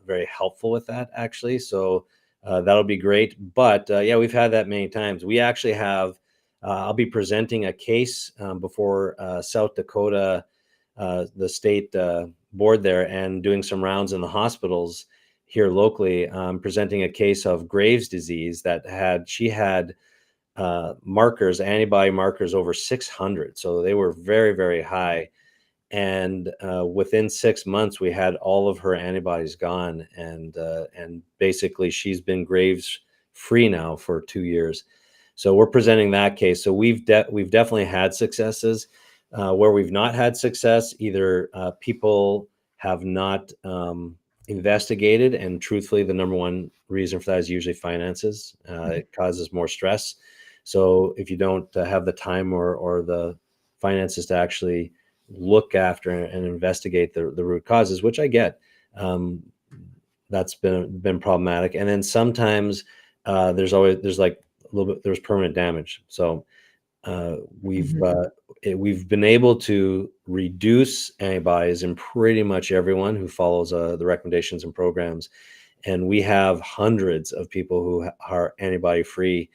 very helpful with that, actually. So that'll be great. But yeah, we've had that many times. We actually have. I'll be presenting a case before South Dakota, the state board there, and doing some rounds in the hospitals here locally, presenting a case of Graves' disease that she had antibody markers over 600. So they were very, very high. And within 6 months, we had all of her antibodies gone. And basically, she's been Graves free now for 2 years. So we're presenting that case. So we've definitely had successes. Where we've not had success, either people have not investigated, and truthfully, the number one reason for that is usually finances. It causes more stress. So if you don't have the time or the finances to actually look after and investigate the root causes, which I get, that's been problematic. And then sometimes there's like a little bit, there's permanent damage. So we've been able to reduce antibodies in pretty much everyone who follows the recommendations and programs. And we have hundreds of people who are antibody free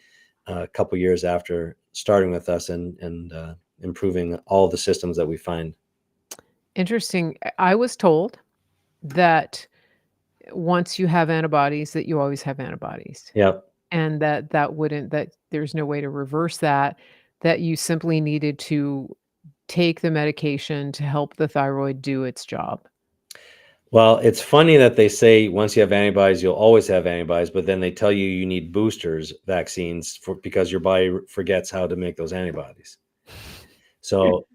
a couple years after starting with us and improving all the systems that we find.
Interesting. I was told that once you have antibodies, that you always have antibodies,
Yep.
and that there's no way to reverse that, that you simply needed to take the medication to help the thyroid do its job.
Well, it's funny that they say once you have antibodies, you'll always have antibodies, but then they tell you need boosters vaccines because your body forgets how to make those antibodies. So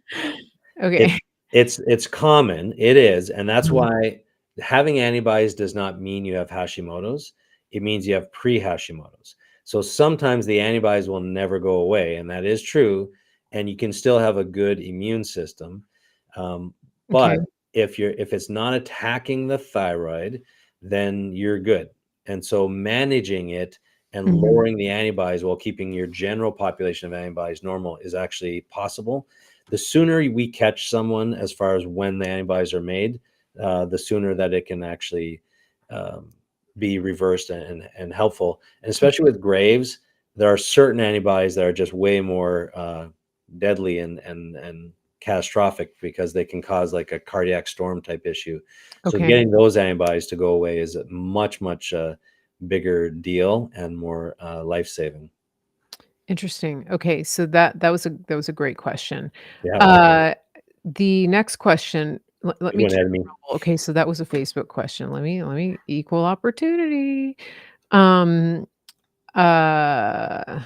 Okay.
it's common. It is. And that's
Mhm.
why having antibodies does not mean you have Hashimoto's. It means you have pre-Hashimoto's. So sometimes the antibodies will never go away, and that is true. And you can still have a good immune system. But
Okay.
if it's not attacking the thyroid, then you're good. And so managing it and
Mhm.
lowering the antibodies while keeping your general population of antibodies normal is actually possible. The sooner we catch someone as far as when the antibodies are made, the sooner that it can actually um, be reversed and helpful. And especially with Graves, there are certain antibodies that are just way more deadly and catastrophic because they can cause like a cardiac storm type issue. So
Okay.
getting those antibodies to go away is a much bigger deal and more life-saving.
Interesting. Okay, so that was a great question.
Yeah,
Uh, the next question, let
you
me
went
check
ahead of me.
Rumble. Okay, so that was a Facebook question. Let me equal opportunity. Um, uh,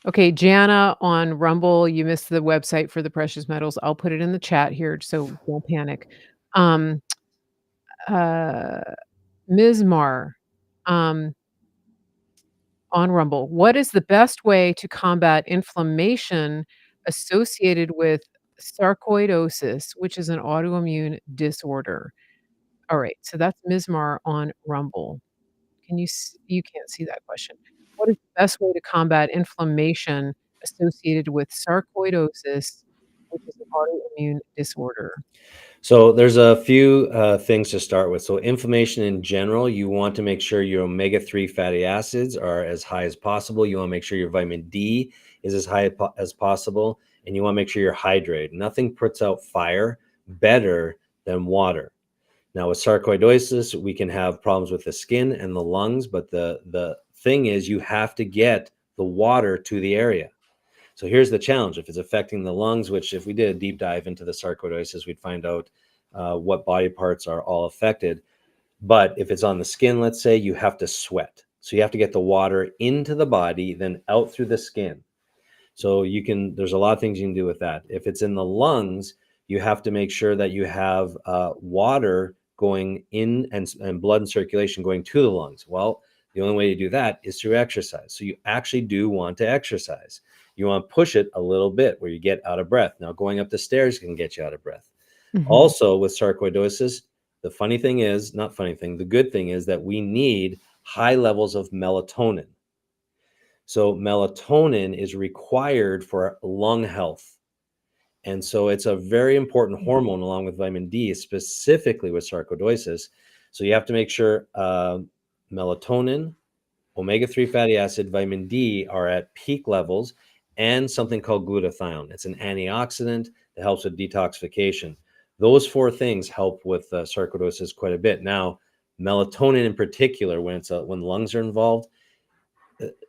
okay, Jana on Rumble, you missed the website for the precious metals. I'll put it in the chat here, so don't panic. Um, uh, Ms. Mar, um, on Rumble. What is the best way to combat inflammation associated with sarcoidosis, which is an autoimmune disorder? All right, so that's Mizmar on Rumble. You can't see that question. What is the best way to combat inflammation associated with sarcoidosis, which is an autoimmune disorder?
So there's a few things to start with. So inflammation in general, you want to make sure your omega-3 fatty acids are as high as possible. You want to make sure your vitamin D is as high as possible, and you want to make sure you're hydrated. Nothing puts out fire better than water. Now with sarcoidosis, we can have problems with the skin and the lungs, but the thing is you have to get the water to the area. So here's the challenge. If it's affecting the lungs, which if we did a deep dive into the sarcoidosis, we'd find out what body parts are all affected. But if it's on the skin, let's say, you have to sweat. So you have to get the water into the body, then out through the skin. So there's a lot of things you can do with that. If it's in the lungs, you have to make sure that you have water going in and blood and circulation going to the lungs. Well, the only way to do that is through exercise. So you actually do want to exercise. You want to push it a little bit where you get out of breath. Now, going up the stairs can get you out of breath.
Mhm.
Also, with sarcoidosis, the good thing is that we need high levels of melatonin. So melatonin is required for lung health. And so it's a very important hormone along with vitamin D, specifically with sarcoidosis. So you have to make sure melatonin, omega-3 fatty acid, vitamin D are at peak levels, and something called glutathione. It's an antioxidant that helps with detoxification. Those four things help with sarcoidosis quite a bit. Now, melatonin in particular, when the lungs are involved,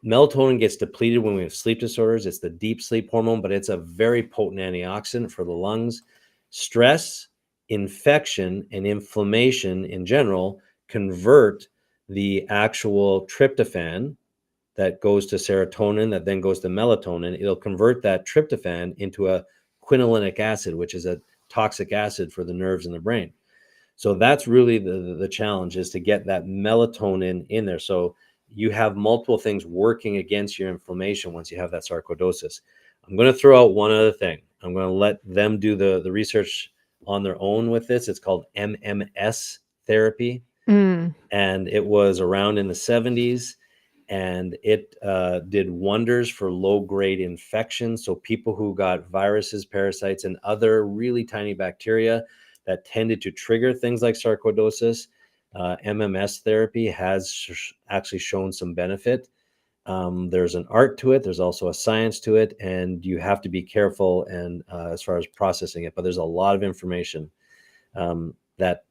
melatonin gets depleted when we have sleep disorders. It's the deep sleep hormone, but it's a very potent antioxidant for the lungs. Stress, infection, and inflammation in general convert the actual tryptophan that goes to serotonin, that then goes to melatonin. It'll convert that tryptophan into a quinolinic acid, which is a toxic acid for the nerves in the brain. So that's really the challenge, is to get that melatonin in there. So you have multiple things working against your inflammation once you have that sarcoidosis. I'm going to throw out one other thing. I'm going to let them do the research on their own with this. It's called MMS therapy.
Mm.
And it was around in the 70s. And it did wonders for low-grade infections. So people who got viruses, parasites, and other really tiny bacteria that tended to trigger things like sarcoidosis, MMS therapy has actually shown some benefit. There's an art to it. There's also a science to it, and you have to be careful and as far as processing it. But there's a lot of information that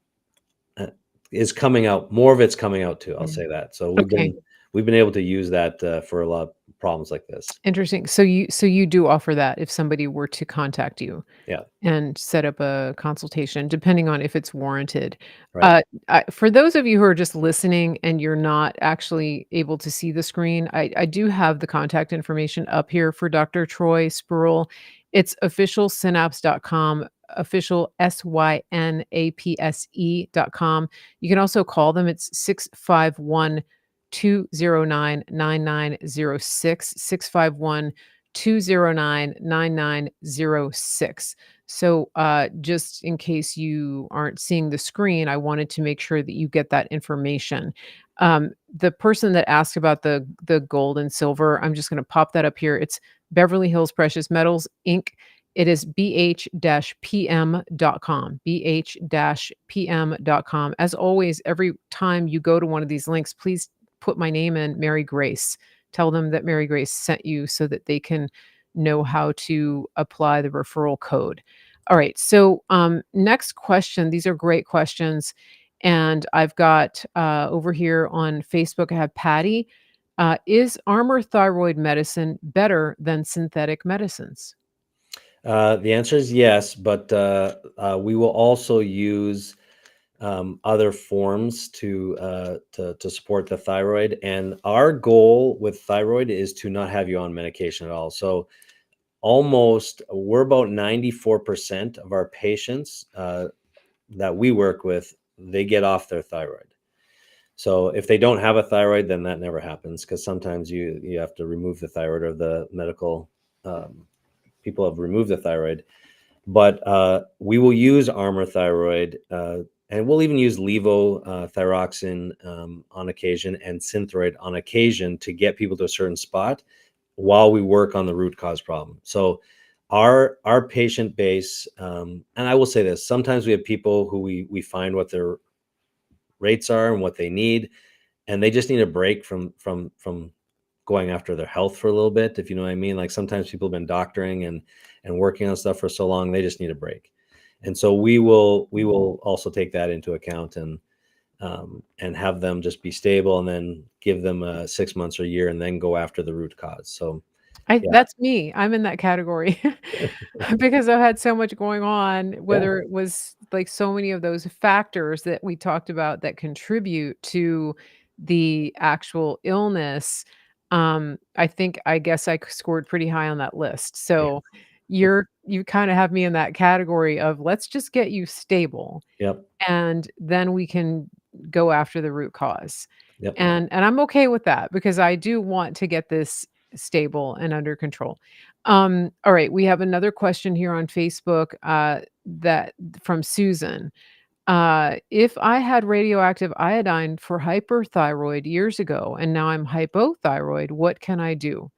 is coming out. More of it's coming out too. I'll say that. So
Okay.
we've been able to use that for a lot of problems like this.
Interesting. So you do offer that if somebody were to contact you
Yeah.
and set up a consultation, depending on if it's warranted.
Right.
For those of you who are just listening and you're not actually able to see the screen, I do have the contact information up here for Dr. Troy Spurill. It's officialsynapse.com, official synapse.com. You can also call them. It's 651 209 9906, 651 209 9906. So, just in case you aren't seeing the screen, I wanted to make sure that you get that information. The person that asked about the gold and silver, I'm just going to pop that up here. It's Beverly Hills Precious Metals Inc. It is bh-pm.com, bh-pm.com. As always, every time you go to one of these links, please put my name in, Mary Grace. Tell them that Mary Grace sent you so that they can know how to apply the referral code. All right. So, next question. These are great questions. And I've got over here on Facebook, I have Patty. Is Armor thyroid medicine better than synthetic medicines?
The answer is yes, but we will also use other forms to support the thyroid. And our goal with thyroid is to not have you on medication at all. So we're about 94% of our patients that we work with, they get off their thyroid. So if they don't have a thyroid, then that never happens, because sometimes you have to remove the thyroid, or the medical people have removed the thyroid. But we will use Armor Thyroid, and we'll even use levothyroxine on occasion, and Synthroid on occasion, to get people to a certain spot while we work on the root cause problem. So our patient base, and I will say this, sometimes we have people who we find what their rates are and what they need, and they just need a break from going after their health for a little bit, if you know what I mean. Like, sometimes people have been doctoring and working on stuff for so long, they just need a break. And so we will also take that into account, and have them just be stable, and then give them 6 months or a year, and then go after the root cause. So
I
yeah,
That's me. I'm in that category because I've had so much going on,
yeah,
whether it was like so many of those factors that we talked about that contribute to the actual illness. I guess I scored pretty high on that list.
yeah,
So you kind of have me in that category of let's just get you stable
yep,
and then we can go after the root cause.
yep.
And I'm okay with that because I do want to get this stable and under control. All right, we have another question here on Facebook that from Susan. If I had radioactive iodine for hyperthyroid years ago and now I'm hypothyroid, what can I do?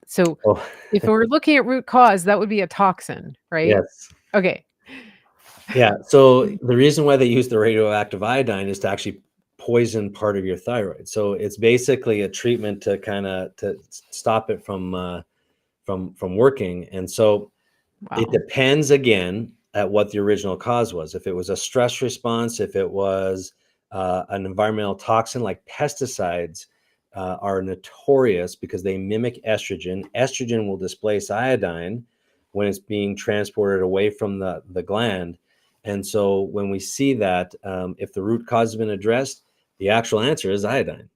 So,
Oh,
if we're looking at root cause, that would be a toxin, right?
yes.
Okay.
Yeah. So the reason why they use the radioactive iodine is to actually poison part of your thyroid. So it's basically a treatment to kind of to stop it from working. And so it
Wow.
depends again at what the original cause was. If it was a stress response, if it was an environmental toxin like pesticides, are notorious because they mimic estrogen. Estrogen will displace iodine when it's being transported away from the gland. And so when we see that, if the root cause has been addressed, the actual answer is iodine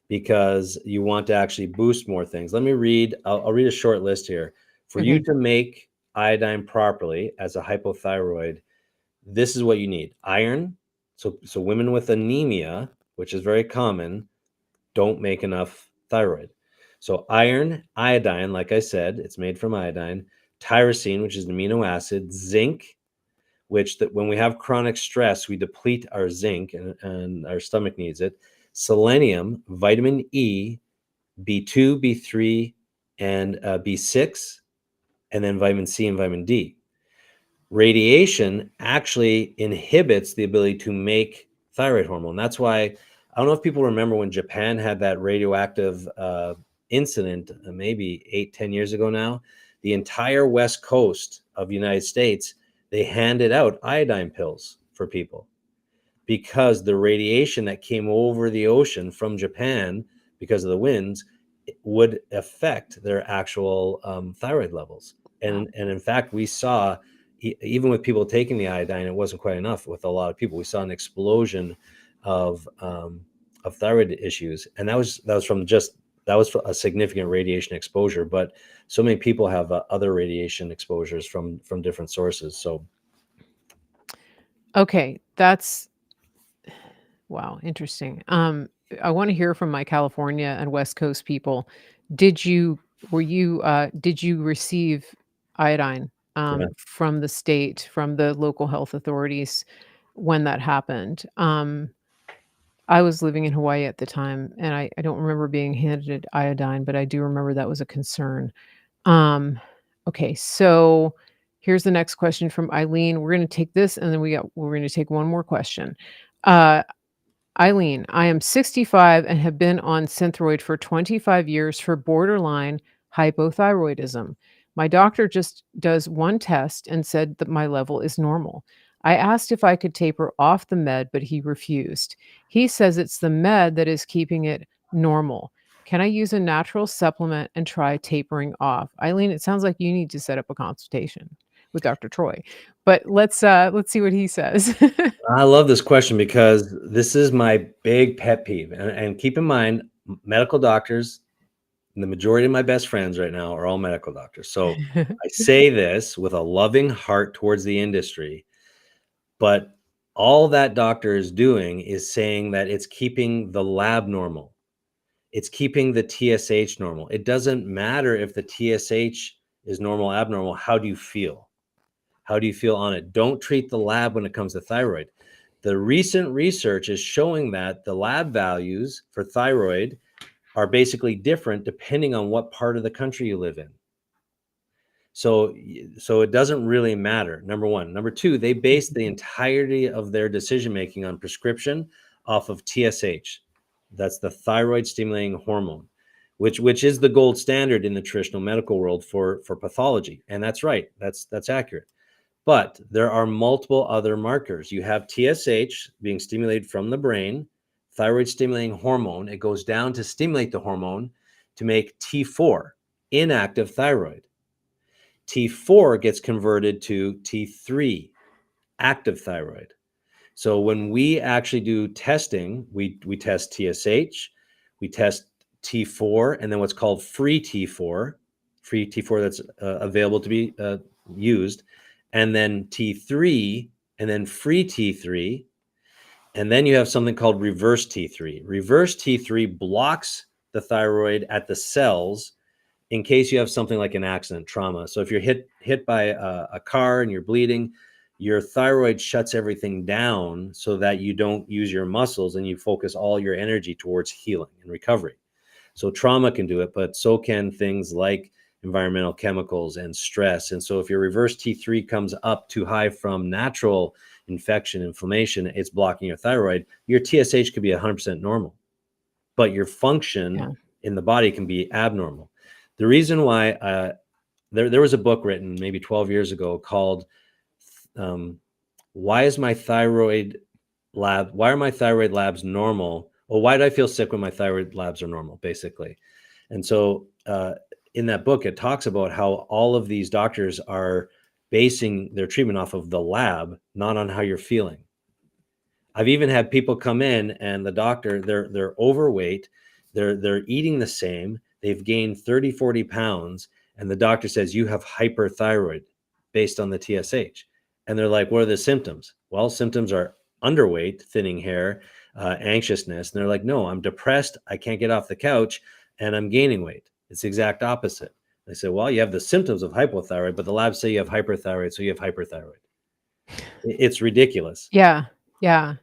because you want to actually boost more things. Let me read, I'll read a short list here. For you
Okay.
to make iodine properly as a hypothyroid, this is what you need. Iron. So women with anemia, which is very common, don't make enough thyroid. So iron, iodine, like I said, it's made from iodine, tyrosine, which is an amino acid, zinc, which that when we have chronic stress, we deplete our zinc and our stomach needs it. Selenium, vitamin E, B2, B3, and B6, and then vitamin C and vitamin D. Radiation actually inhibits the ability to make thyroid hormone. That's why I don't know if people remember when Japan had that radioactive incident, maybe 8-10 years ago now. The entire west coast of the United States, they handed out iodine pills for people because the radiation that came over the ocean from Japan because of the winds would affect their actual thyroid levels.
Wow.
And in fact, we saw even with people taking the iodine, it wasn't quite enough. With a lot of people, we saw an explosion of thyroid issues, and that was a significant radiation exposure. But so many people have other radiation exposures from different sources. So
Okay, that's wow, interesting. I wanna hear from my California and West Coast people. Did you did you receive iodine,
yeah,
from the state, from the local health authorities when that happened? I was living in Hawaii at the time, and I don't remember being handed iodine, but I do remember that was a concern. Um, okay, so here's the next question from Eileen. We're gonna take this, and then we're gonna take one more question. Uh, Eileen, I am 65 and have been on Synthroid for 25 years for borderline hypothyroidism. My doctor just does one test and said that my level is normal. I asked if I could taper off the med, but he refused. He says it's the med that is keeping it normal. Can I use a natural supplement and try tapering off? Eileen, it sounds like you need to set up a consultation with Dr. Troy. But let's see what he says.
I love this question because this is my big pet peeve. And keep in mind, medical doctors, the majority of my best friends right now are all medical doctors. So I say this with a loving heart towards the industry, but all that doctor is doing is saying that it's keeping the lab normal. It's keeping the TSH normal. It doesn't matter if the TSH is normal, abnormal. How do you feel? How do you feel on it? Don't treat the lab when it comes to thyroid. The recent research is showing that the lab values for thyroid are basically different depending on what part of the country you live in. So it doesn't really matter. Number one. Number two, they base the entirety of their decision making on prescription off of TSH. That's the thyroid stimulating hormone, which is the gold standard in the traditional medical world for pathology. And that's right. That's accurate. But there are multiple other markers. You have TSH being stimulated from the brain, thyroid stimulating hormone. It goes down to stimulate the hormone to make T4, inactive thyroid. T4 gets converted to T3, active thyroid. So when we actually do testing, we test TSH, we test T4, and then what's called free T4 that's available to be used, and then T3, and then free T3, and then you have something called reverse T3. Reverse T3 blocks the thyroid at the cells in case you have something like an accident, trauma. So if you're hit by a car and you're bleeding, your thyroid shuts everything down so that you don't use your muscles and you focus all your energy towards healing and recovery. So trauma can do it, but so can things like environmental chemicals and stress. And so if your reverse T3 comes up too high from natural infection, inflammation, it's blocking your thyroid. Your TSH could be 100% normal, but your function
Yeah.
in the body can be abnormal. The reason why there was a book written maybe 12 years ago called why are my thyroid labs normal? Or why do I feel sick when my thyroid labs are normal, basically? And so in that book, it talks about how all of these doctors are basing their treatment off of the lab, not on how you're feeling. I've even had people come in and the doctor, they're overweight, they're eating the same, they've gained 30, 40 pounds, and the doctor says you have hyperthyroid based on the TSH. And they're like, what are the symptoms? Well, symptoms are underweight, thinning hair, anxiousness. And they're like, no, I'm depressed, I can't get off the couch, and I'm gaining weight. It's the exact opposite. They say, well, you have the symptoms of hypothyroid, but the labs say you have hyperthyroid, so you have hyperthyroid. It's ridiculous.
Yeah. Yeah.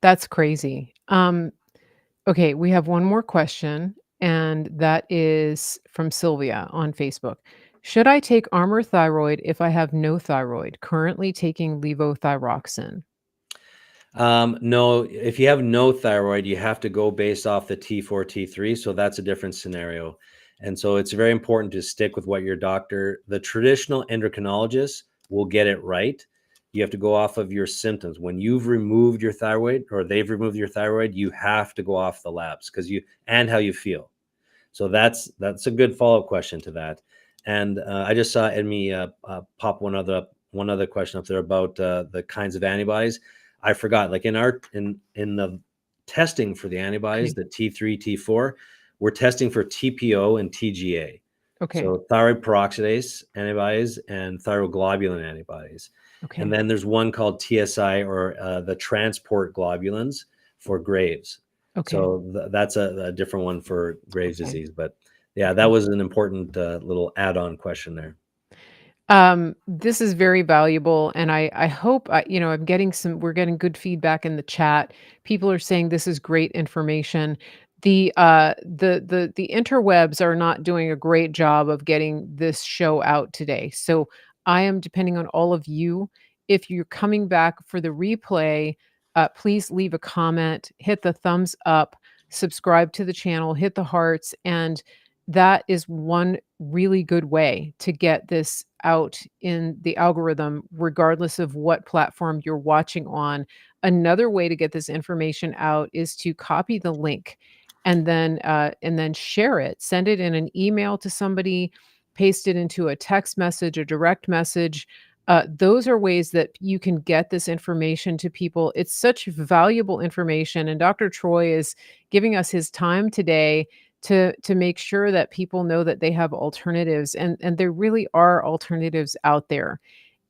That's crazy. Okay, we have one more question, and that is from Sylvia on Facebook. Should I take Armour Thyroid if I have no thyroid? Currently taking levothyroxine.
No, if you have no thyroid, you have to go based off the T4, T3. So that's a different scenario. And so it's very important to stick with what your doctor, the traditional endocrinologist, will get it right. You have to go off of your symptoms. When you've removed your thyroid or they've removed your thyroid, you have to go off the labs and how you feel. So that's a good follow-up question to that. And I just saw Edmi pop one other question up there about the kinds of antibodies. I forgot, like in the testing for the antibodies,
Okay.
the T3, T4, we're testing for TPO and TGA.
Okay.
So thyroid peroxidase antibodies and thyroglobulin antibodies. And
Okay.
then there's one called TSI or the transport globulins for Graves.
Okay.
So that's a different one for Graves'
Okay.
disease. But yeah, that
Okay.
was an important little add-on question there.
This is very valuable, and I hope we're getting good feedback in the chat. People are saying this is great information. The interwebs are not doing a great job of getting this show out today. So I am depending on all of you. If you're coming back for the replay, please leave a comment, hit the thumbs up, subscribe to the channel, hit the hearts, and that is one really good way to get this out in the algorithm, regardless of what platform you're watching on. Another way to get this information out is to copy the link and then share it. Send it in an email to somebody, paste it into a text message, a direct message. Those are ways that you can get this information to people. It's such valuable information, and Dr. Troy is giving us his time today to make sure that people know that they have alternatives, and there really are alternatives out there.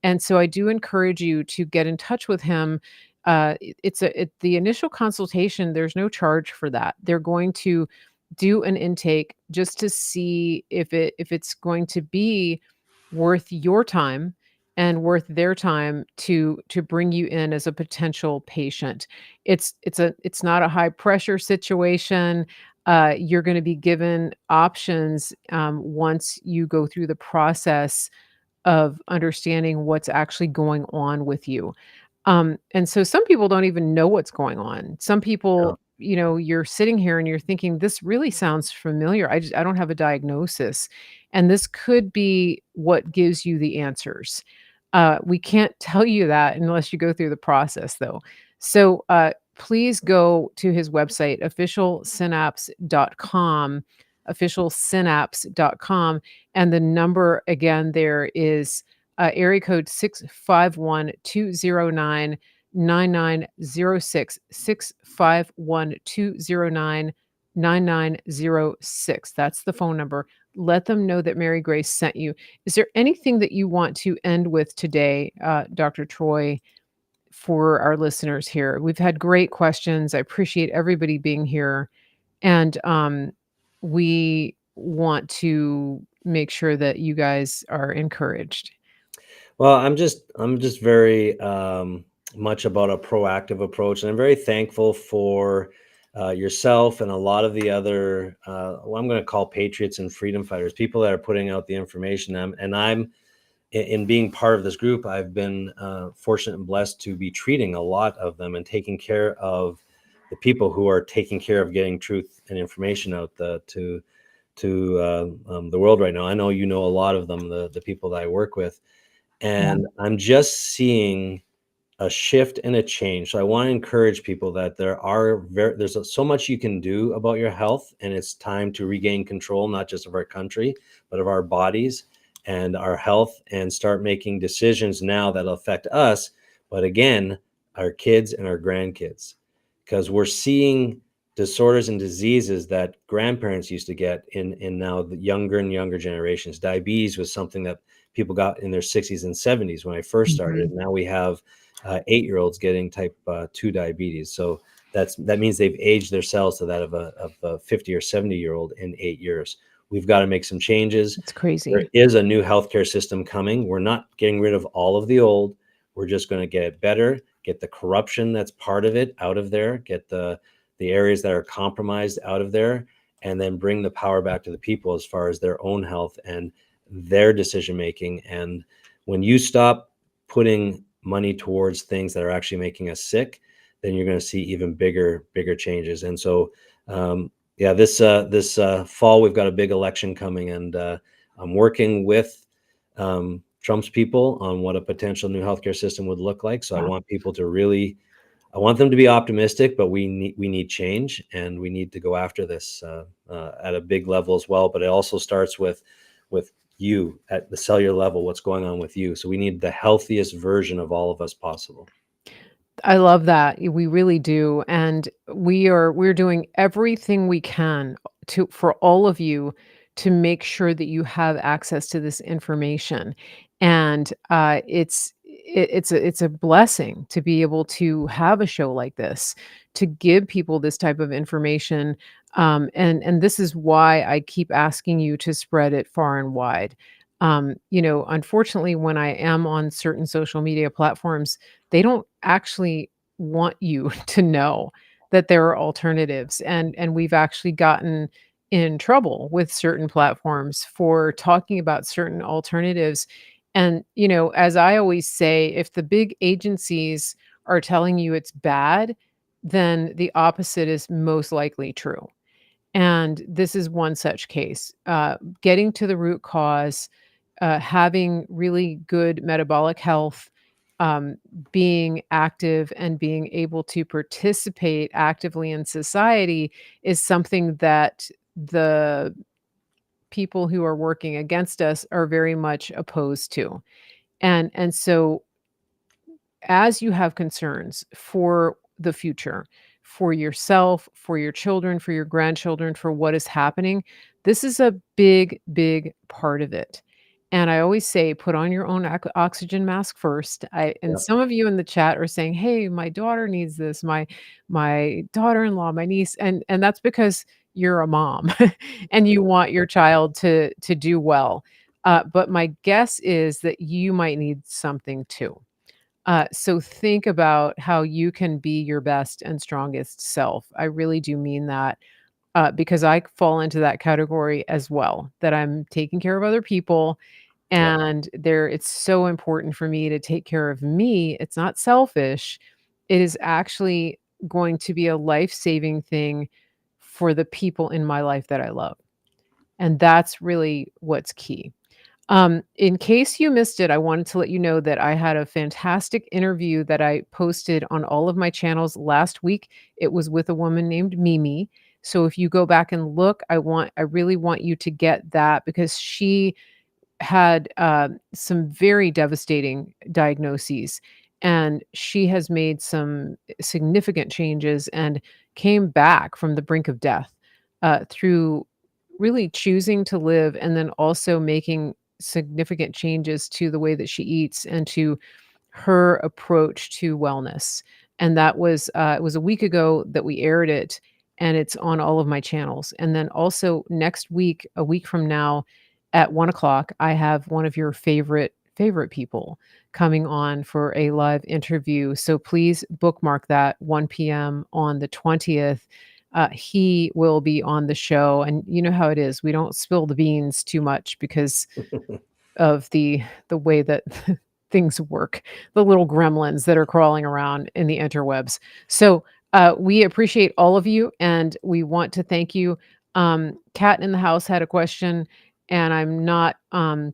And so I do encourage you to get in touch with him. The initial consultation, there's no charge for that. They're going to do an intake just to see if it's going to be worth your time and worth their time to bring you in as a potential patient. It's not a high pressure situation. You're going to be given options once you go through the process of understanding what's actually going on with you. And so some people don't even know what's going on. Some
Yeah.
people, you're sitting here and you're thinking, this really sounds familiar. I don't have a diagnosis. And this could be what gives you the answers. We can't tell you that unless you go through the process, though. So please go to his website, officialsynapse.com. And the number again there is area code 651-209-9906, 651-209-9906. That's the phone number. Let them know that Mary Grace sent you. Is there anything that you want to end with today, Dr. Troy, for our listeners here? We've had great questions. I appreciate everybody being here. And we want to make sure that you guys are encouraged.
Well, I'm just very much about a proactive approach, and I'm very thankful for yourself and a lot of the other what I'm going to call patriots and freedom fighters, people that are putting out the information. And I'm in being part of this group, I've been fortunate and blessed to be treating a lot of them and taking care of the people who are taking care of getting truth and information out to the world right now. I know you know a lot of them, the people that I work with,
Yeah.
and I'm just seeing a shift and a change. So I want to encourage people that so much you can do about your health, and it's time to regain control, not just of our country, but of our bodies and our health, and start making decisions now that'll affect us, but again, our kids and our grandkids, because we're seeing disorders and diseases that grandparents used to get in now the younger and younger generations. Diabetes was something that people got in their 60s and 70s when I first started.
Mhm.
Now we have 8-year-olds getting type 2 diabetes. So that means they've aged their cells to that of a 50 or 70-year-old in 8 years. We've got to make some changes.
It's
There
crazy.
is a new healthcare system coming. We're not getting rid of all of the old. We're just going to get it better, get the corruption that's part of it out of there, get the areas that are compromised out of there, and then bring the power back to the people as far as their own health and their decision making. And when you stop putting money towards things that are actually making us sick, then you're going to see even bigger changes. And so, yeah, this fall we've got a big election coming, and I'm working with Trump's people on what a potential new healthcare system would look like. So I
Yeah.
want people to really, I want them to be optimistic, but we need change, and we need to go after this at a big level as well. But it also starts with you at the cellular level, what's going on with you. So we need the healthiest version of all of us possible.
I love that. We really do, and we're doing everything we can to for all of you to make sure that you have access to this information. And it's a blessing to be able to have a show like this, to give people this type of information. And this is why I keep asking you to spread it far and wide. Unfortunately, when I am on certain social media platforms, they don't actually want you to know that there are alternatives, and we've actually gotten in trouble with certain platforms for talking about certain alternatives. And as I always say, if the big agencies are telling you it's bad, then the opposite is most likely true. And this is one such case. Getting to the root cause, having really good metabolic health, um, being active and being able to participate actively in society is something that the people who are working against us are very much opposed to. And so as you have concerns for the future, for yourself, for your children, for your grandchildren, for what is happening, this is a big, big part of it. And I always say, put on your own oxygen mask first. And
Yeah.
some of you in the chat are saying, "Hey, my daughter needs this. My daughter-in-law, my niece," and that's because you're a mom and you want your child to do well. But my guess is that you might need something too. So think about how you can be your best and strongest self. I really do mean that, because I fall into that category as well, that I'm taking care of other people,
Yeah.
and it's so important for me to take care of me. It's not selfish. It is actually going to be a life-saving thing for the people in my life that I love. And that's really what's key. In case you missed it, I wanted to let you know that I had a fantastic interview that I posted on all of my channels last week. It was with a woman named Mimi. So if you go back and look, I really want you to get that, because she had some very devastating diagnoses, and she has made some significant changes and came back from the brink of death through really choosing to live, and then also making significant changes to the way that she eats and to her approach to wellness. And that was it was a week ago that we aired it, and it's on all of my channels. And then also next week, a week from now, at 1 o'clock, I have one of your favorite favorite people coming on for a live interview. So please bookmark that 1 p.m. on the 20th. He will be on the show. And you know how it is. We don't spill the beans too much because of the way that things work, the little gremlins that are crawling around in the interwebs. So, we appreciate all of you, and we want to thank you. Kat in the house had a question, and I'm not, I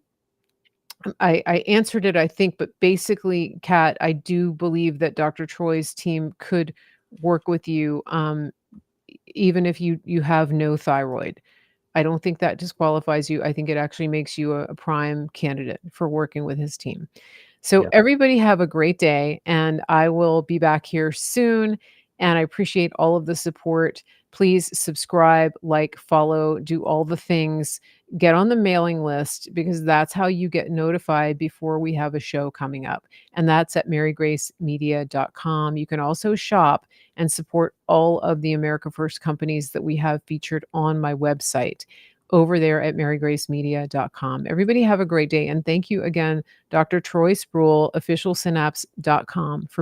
answered it, I think, but basically, Kat, I do believe that Dr. Troy's team could work with you, even if you have no thyroid. I don't think that disqualifies you. I think it actually makes you a prime candidate for working with his team. So
Yeah.
everybody have a great day, and I will be back here soon, and I appreciate all of the support. Please subscribe, like, follow, do all the things. Get on the mailing list because that's how you get notified before we have a show coming up, and that's at marygracemedia.com. You can also shop and support all of the America First companies that we have featured on my website over there at marygracemedia.com. Everybody have a great day, and thank you again, Dr. Troy Spurill, officialsynapse.com, for